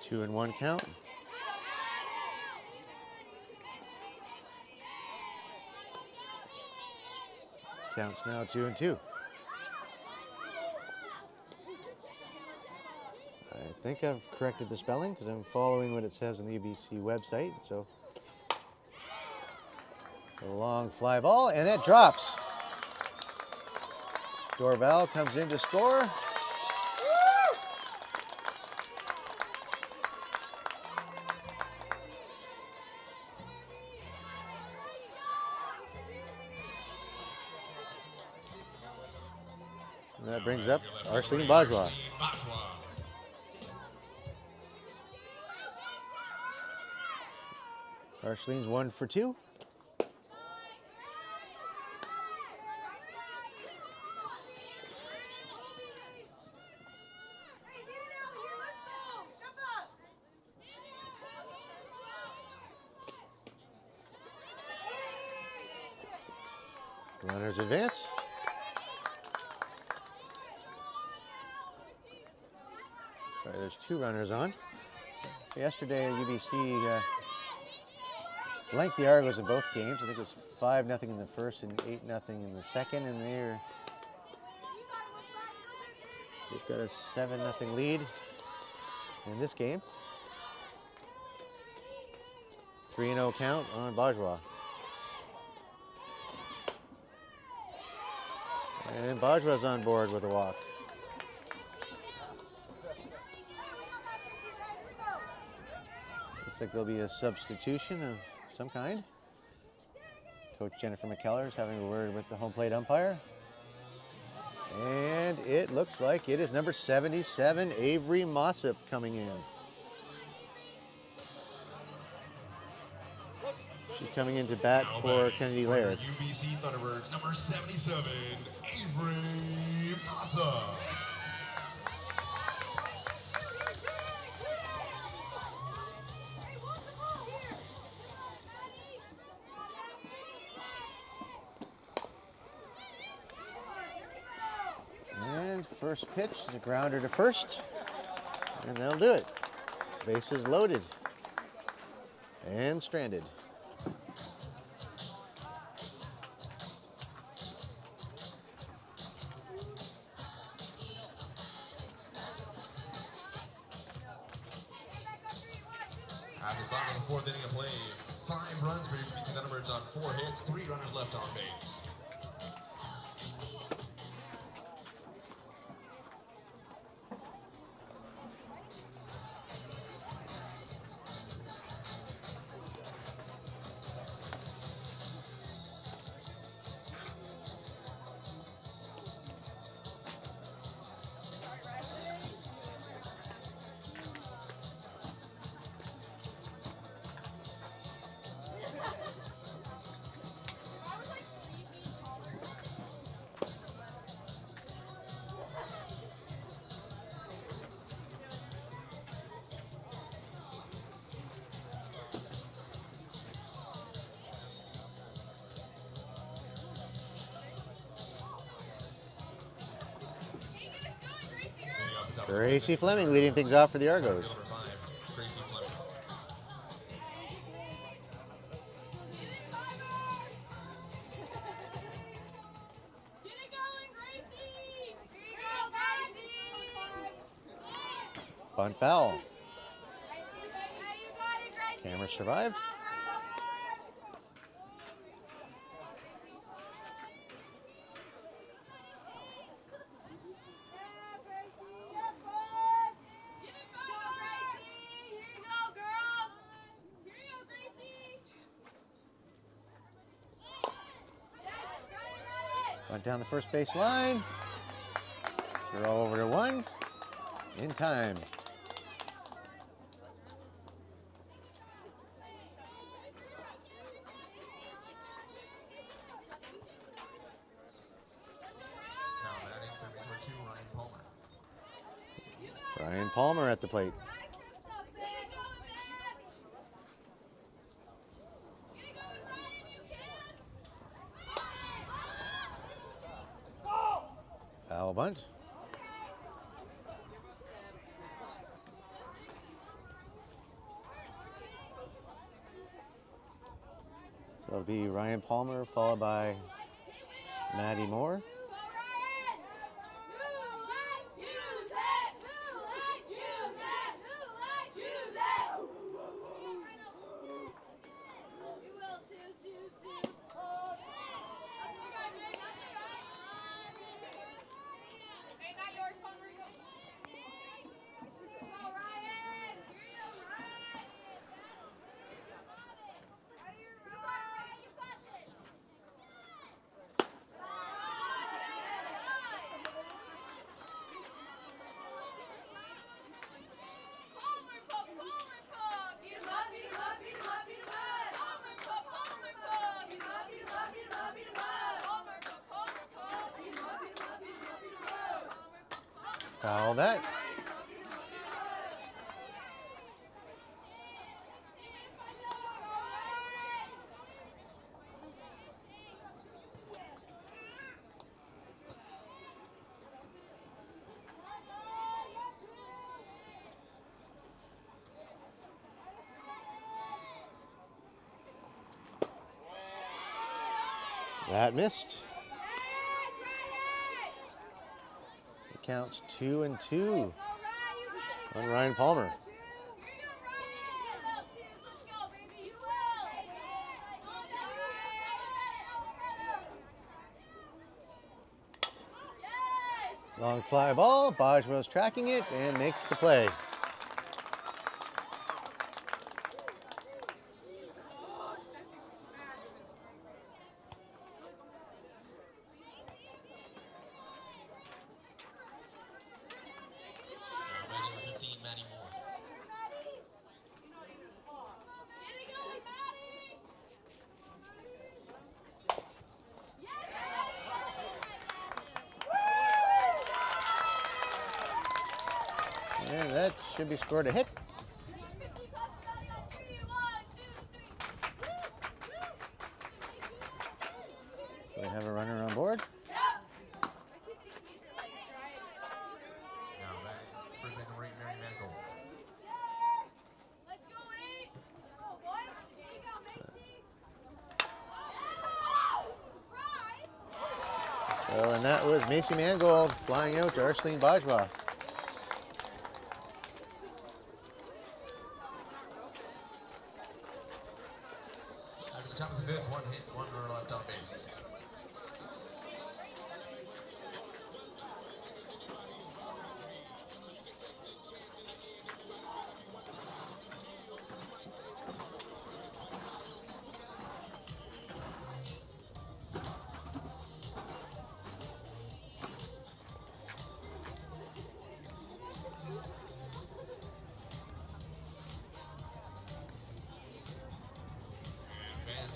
Two and one count. Counts now 2-2. I think I've corrected the spelling because I'm following what it says on the UBC website. So a long fly ball, and it drops. Dorval comes in to score. And that brings up Arshleen Bajwa. Arshleen's 1 for 2. Runners advance. Sorry, there's 2 runners on. Yesterday, UBC blanked the Argos in both games. I think it was 5-0 in the first and 8-0 in the second, and they've got a 7-0 lead in this game. 3-0 count on Bajwa. And Bajwa's on board with a walk. Looks like there'll be a substitution of some kind. Coach Jennifer McKellar is having a word with the home plate umpire. And it looks like it is number 77, Avery Mossop, coming in. She's coming in to bat for Kennedy Laird. UBC Thunderbirds, number 77, Avery Mossop. And first pitch is a grounder to first, and they'll do it. Bases loaded and stranded. At the bottom of the 4th inning of play, 5 runs for UBC Thunderbirds on 4 hits, 3 runners left on base. Gracie Fleming leading things off for the Argos. Number 5, Gracie Fleming. Get it going, Gracie! Here you go, Gracie! Bunt foul. You got it, Gracie! Camera survived. Get it, Gracie! Here you go, girl! Here you go, Gracie! Bunt down the first base line. Throw over to one. In time. Now batting third base number 2, Ryan Palmer. Ryan Palmer at the plate. Foul bunt. So it'll be Ryan Palmer followed by Maddie Moore. Foul that. That missed. It counts 2-2 on Ryan Palmer. Long fly ball. Bajwa's tracking it and makes the play. And that should be scored a hit. So we have a runner on board. Now batting first base number 8, Mary Mangold. So, and that was Macy Mangold flying out to Arshleen Bajwa. After the top of the fifth, 1 hit, 1 runner left on base.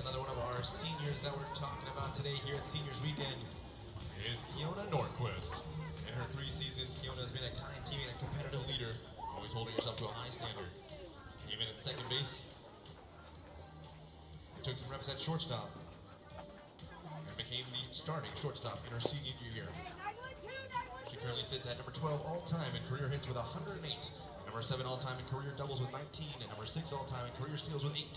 Another one of our seniors that we're talking about today here at Seniors Weekend is Keona Nordquist. In her 3 seasons, Keona has been a kind teammate and a competitive leader, always holding herself to a high standard. Came in at second base, took some reps at shortstop, and became the starting shortstop in her senior year. She currently sits at number 12 all-time in career hits with 108, number 7 all-time in career doubles with 19, and number 6 all-time in career steals with 18.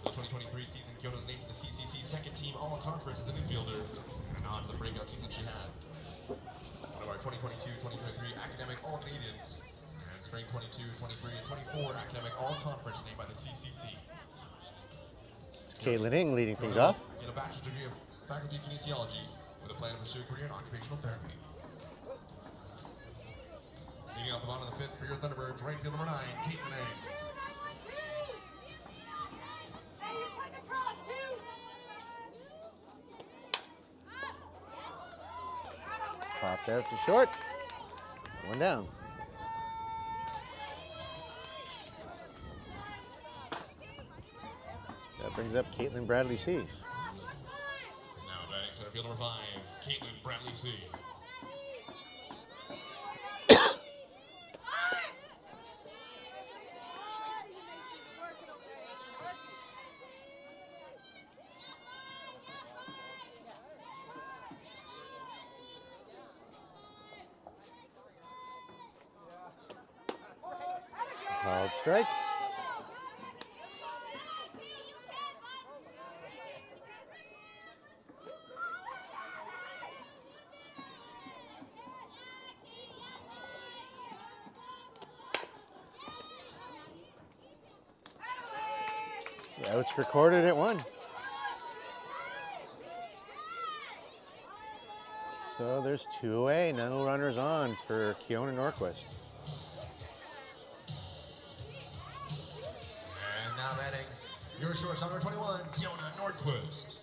For the 2023 season, Keona was named to the CCC second team all-conference as an infielder, and a nod to the breakout season she had. One of our 2022-2023 academic all-Canadians, and spring 22, 23, and 24 academic all-conference named by the CCC. It's Caitlyn Ing leading things off. Get a bachelor's degree of faculty kinesiology with a plan to pursue a career in occupational therapy. Leading off the bottom of the fifth for your Thunderbirds, right field number 9, Caitlyn Ing. Popped out to short. One down. That brings up Caitlyn Bradley-Tse. Now batting center field number 5, Caitlyn Bradley-Tse. Called strike. The out's recorded at 1. So there's 2 away, no runners on for Keona Nordquist. And now batting your shortstop number 21, Keona Nordquist.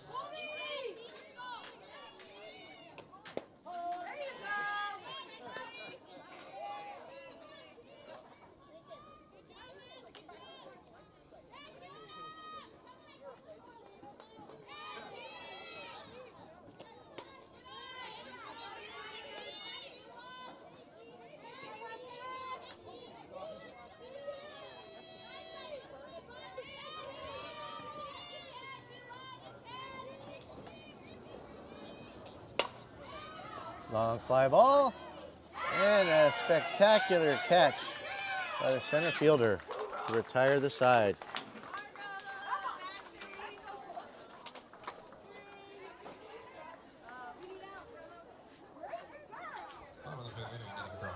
Long fly ball, and a spectacular catch by the center fielder to retire the side. Bottom of the fifth inning, nothing across.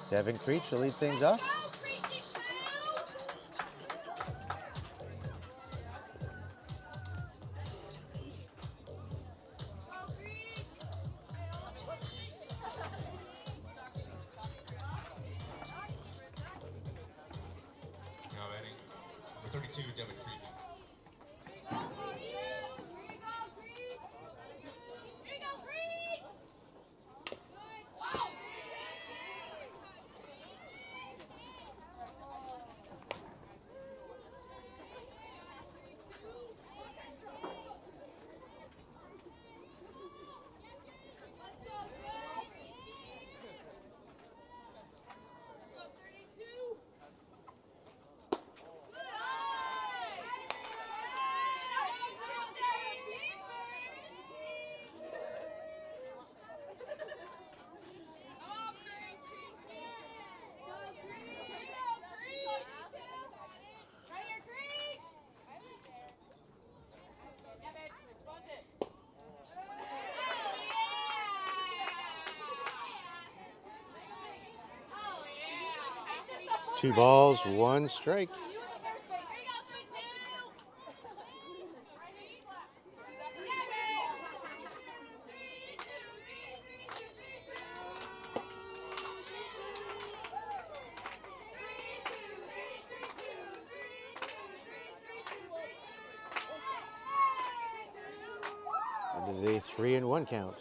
Devin Creech will lead things off. Now batting number 32, Devin Creech. 2 balls, 1 strike. It is a 3-1 count.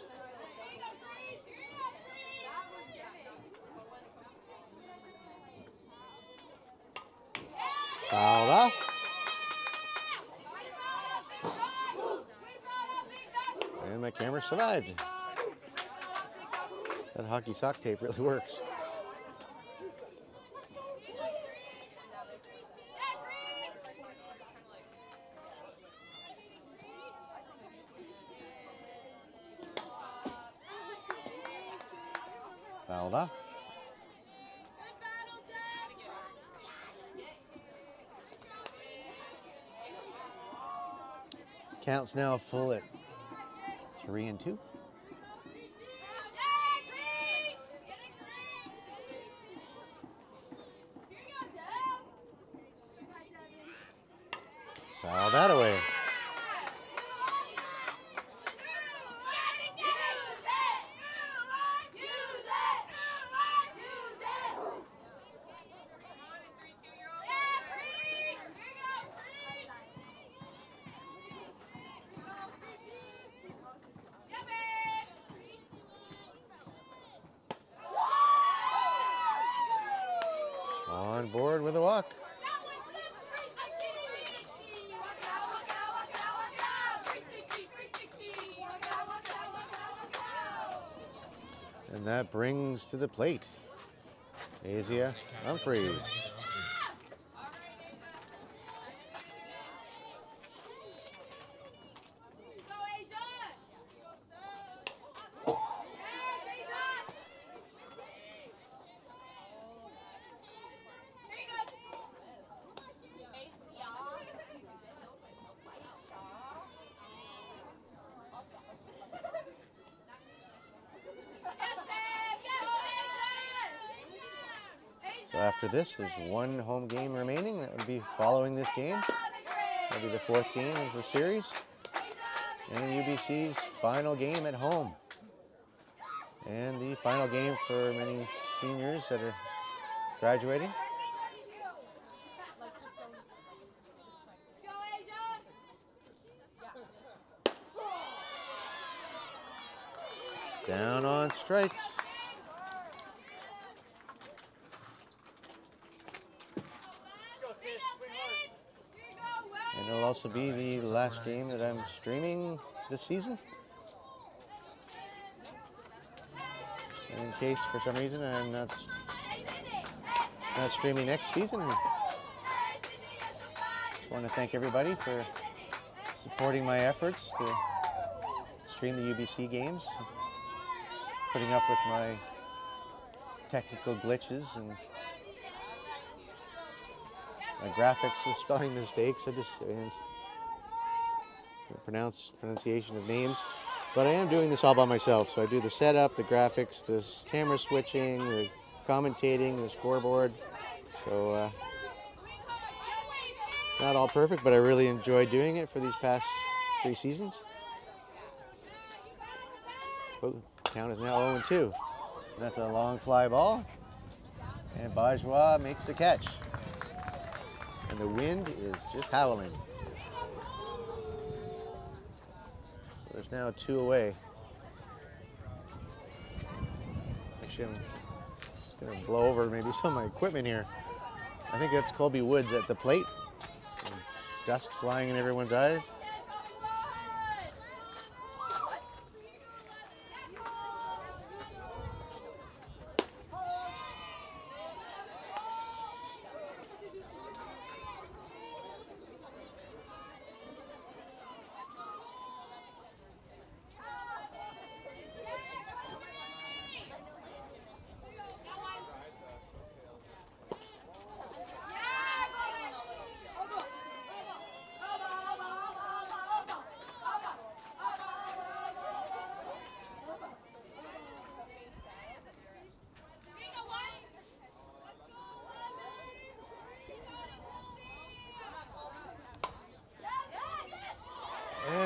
Fouled off. And my camera survived. That hockey sock tape really works. Fouled off. Count's now full at 3-2. Foul that away. On board with a walk. And that brings to the plate Asia Humphrey. So after this, there's 1 home game remaining. That would be following this game. That'll be the 4th game of the series. And UBC's final game at home. And the final game for many seniors that are graduating. Down on strikes. And it'll also be the last game that I'm streaming this season. And in case for some reason I'm not streaming next season, I just want to thank everybody for supporting my efforts to stream the UBC games, putting up with my technical glitches and my graphics with spelling mistakes. And pronunciation of names. But I am doing this all by myself. So I do the setup, the graphics, the camera switching, the commentating, the scoreboard. So not all perfect, but I really enjoyed doing it for these past 3 seasons. Oh, count is now 0-2. That's a long fly ball. And Bajwa makes the catch. And the wind is just howling. There's now 2 away. Actually, I'm just going to blow over maybe some of my equipment here. I think that's Colby Woods at the plate. And dust flying in everyone's eyes.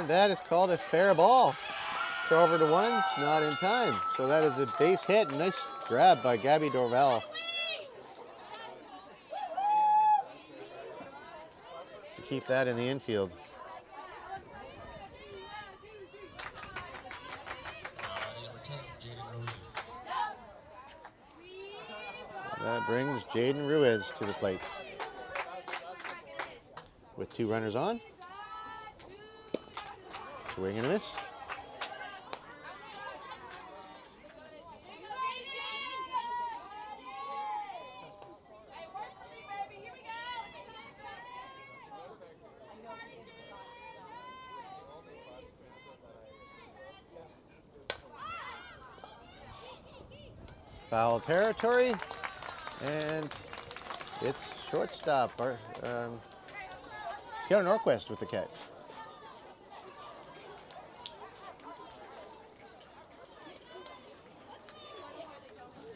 And that is called a fair ball. Throw over to ones, not in time. So that is a base hit. Nice grab by Gabby Dorval to keep that in the infield. Number 10, Jaden Ruiz. That brings Jaden Ruiz to the plate. With 2 runners on. Swing and a miss. Foul territory, and it's shortstop. Keona Nordquist with the catch.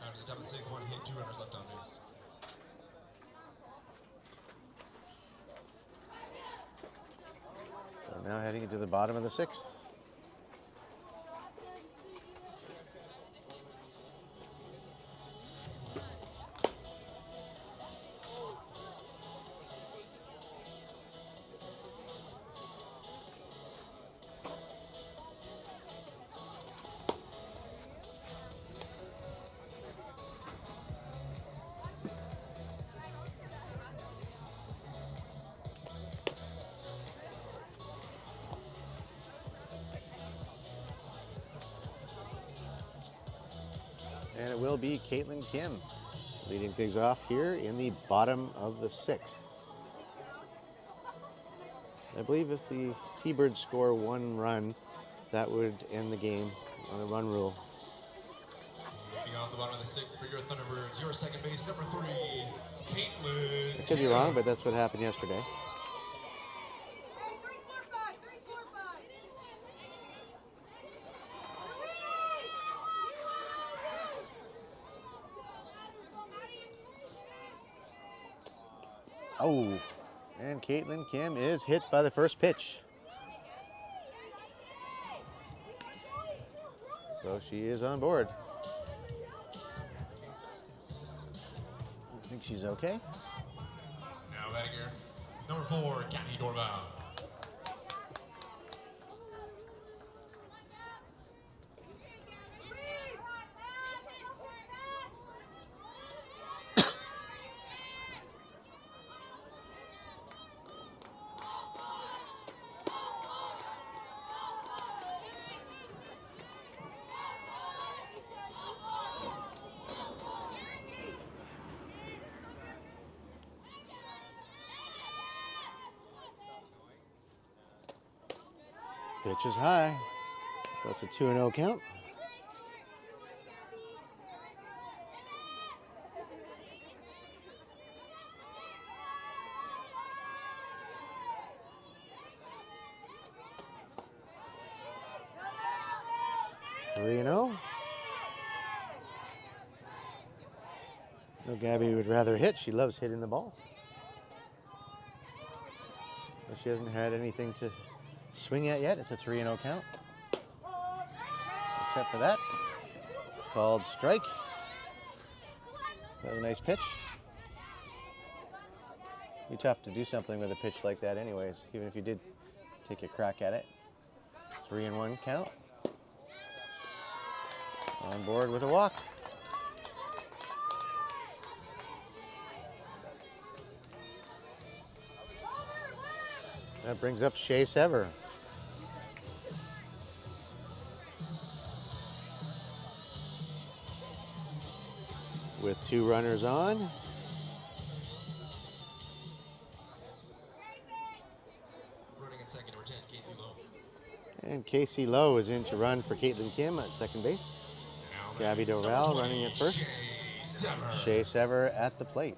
Out of the top of the 6th, 1 hit, 2 runners left on base. So now heading into the bottom of the 6th. And it will be Caitlyn Kim leading things off here in the bottom of the 6th. I believe if the T-Birds score 1 run, that would end the game on a run rule. Moving off the bottom of the 6th for your Thunderbirds, your second base, number 3, Caitlyn. I could be wrong, but that's what happened yesterday. Oh, and Caitlyn Kim is hit by the first pitch. So she is on board. I think she's okay. Now batting here, number 4, Gabby Dorval. Pitch is high. So it's a 2-0 count. Three and 0. No, Gabby would rather hit. She loves hitting the ball. But she hasn't had anything to swing at yet. It's a 3-0 count. Except for that. Called strike. That was a nice pitch. Be tough to do something with a pitch like that anyways, even if you did take a crack at it. 3-1 count. On board with a walk. That brings up Shea Sever. With 2 runners on. Running at second, number 10, Casey Lowe. And Casey Lowe is in to run for Caitlyn Kim at second base. Gabby Dorval running at first. Shea Sever at the plate.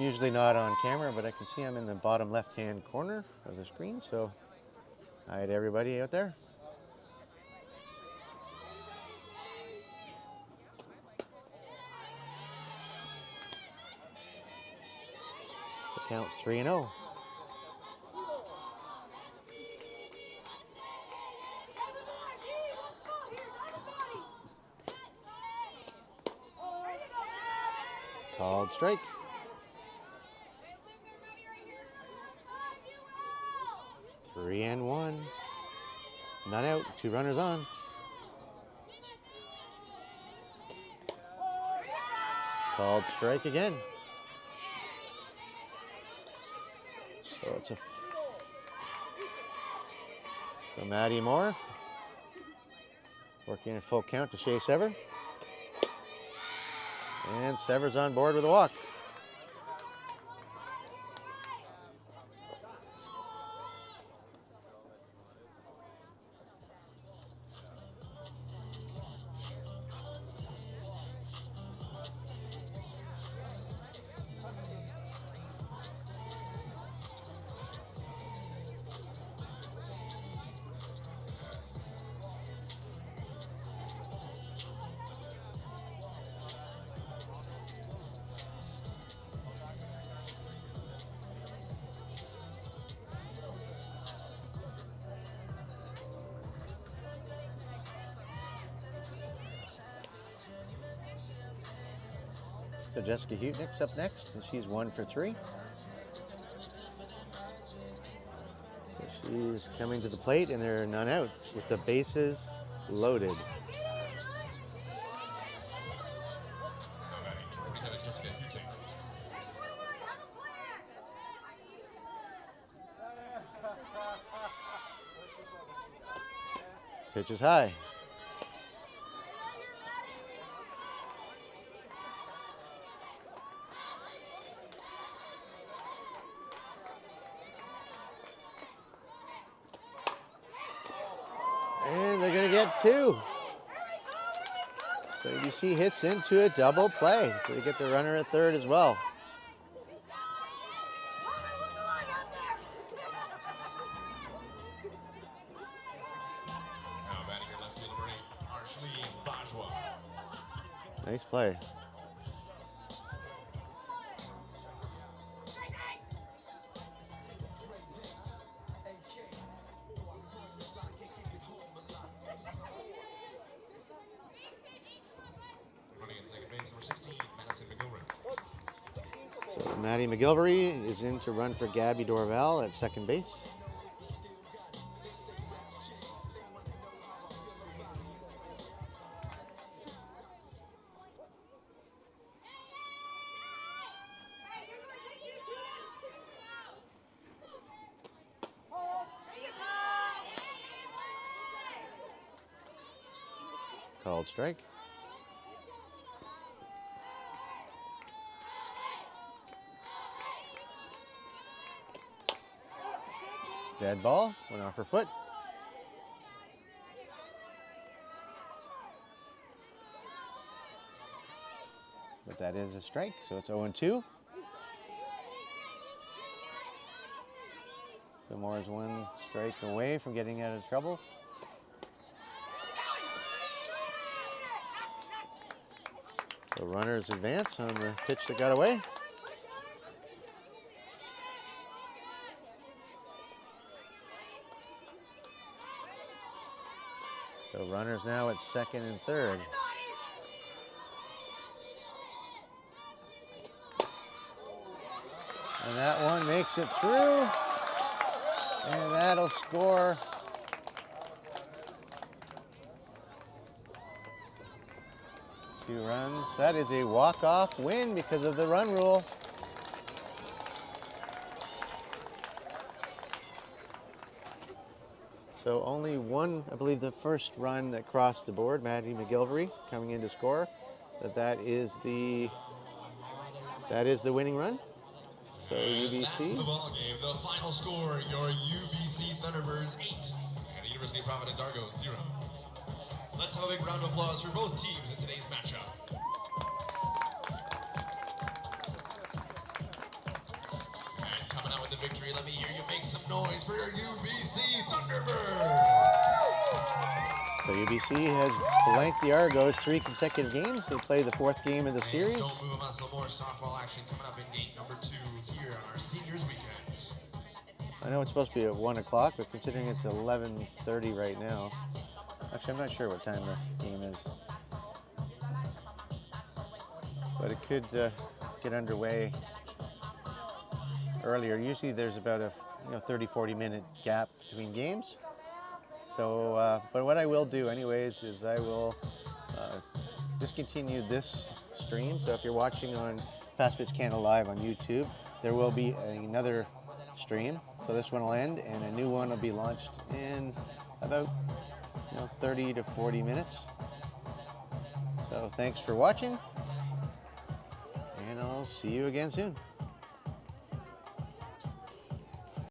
usually not on camera, but I can see I'm in the bottom left-hand corner of the screen, so hi to everybody out there. The count's 3-0. Called strike. Three and one. None out. Two runners on. Called strike again. So it's a so Maddie Moore working a full count to Shea Sever. And Sever's on board with a walk. So Jessica Hutnick's up next, and she's 1 for 3. So she's coming to the plate, and they're none out with the bases loaded. Jessica Hutnick. Pitch is high. And they're going to get 2. So UBC hits into a double play. So they get the runner at third as well. Now batting your left field number 8, Arshleen Bajwa. Nice play. So Maddie McGilvery is in to run for Gabby Dorval at second base. Called strike. Dead ball, went off her foot. But that is a strike, so it's 0-2. So Moore's 1 strike away from getting out of trouble. So runners advance on the pitch that got away. So runners now at second and third. And that one makes it through. And that'll score. Two runs. That is a walk-off win because of the run rule. So only one, I believe the first run that crossed the board, Maddie McGilvery coming in to score. That is the winning run. So UBC. That's the ball game. The final score, your UBC Thunderbirds 8 and the University of Providence Argos 0. Let's have a big round of applause for both teams in today's matchup. the victory. Let me hear you make some noise for your UBC Thunderbirds. So UBC has blanked the Argos 3 consecutive games. They play the 4th game of the series. Don't move us, more softball action coming up in game number 2 here on our seniors weekend. I know it's supposed to be at 1 o'clock, but considering it's 11:30 right now. Actually, I'm not sure what time the game is. But it could get underway earlier. Usually there's about a 30-40 minute gap between games. So, but what I will do anyways is I will discontinue this stream. So if you're watching on Fast Pitch Canada Live on YouTube, there will be another stream. So this one will end and a new one will be launched in about 30 to 40 minutes. So thanks for watching and I'll see you again soon.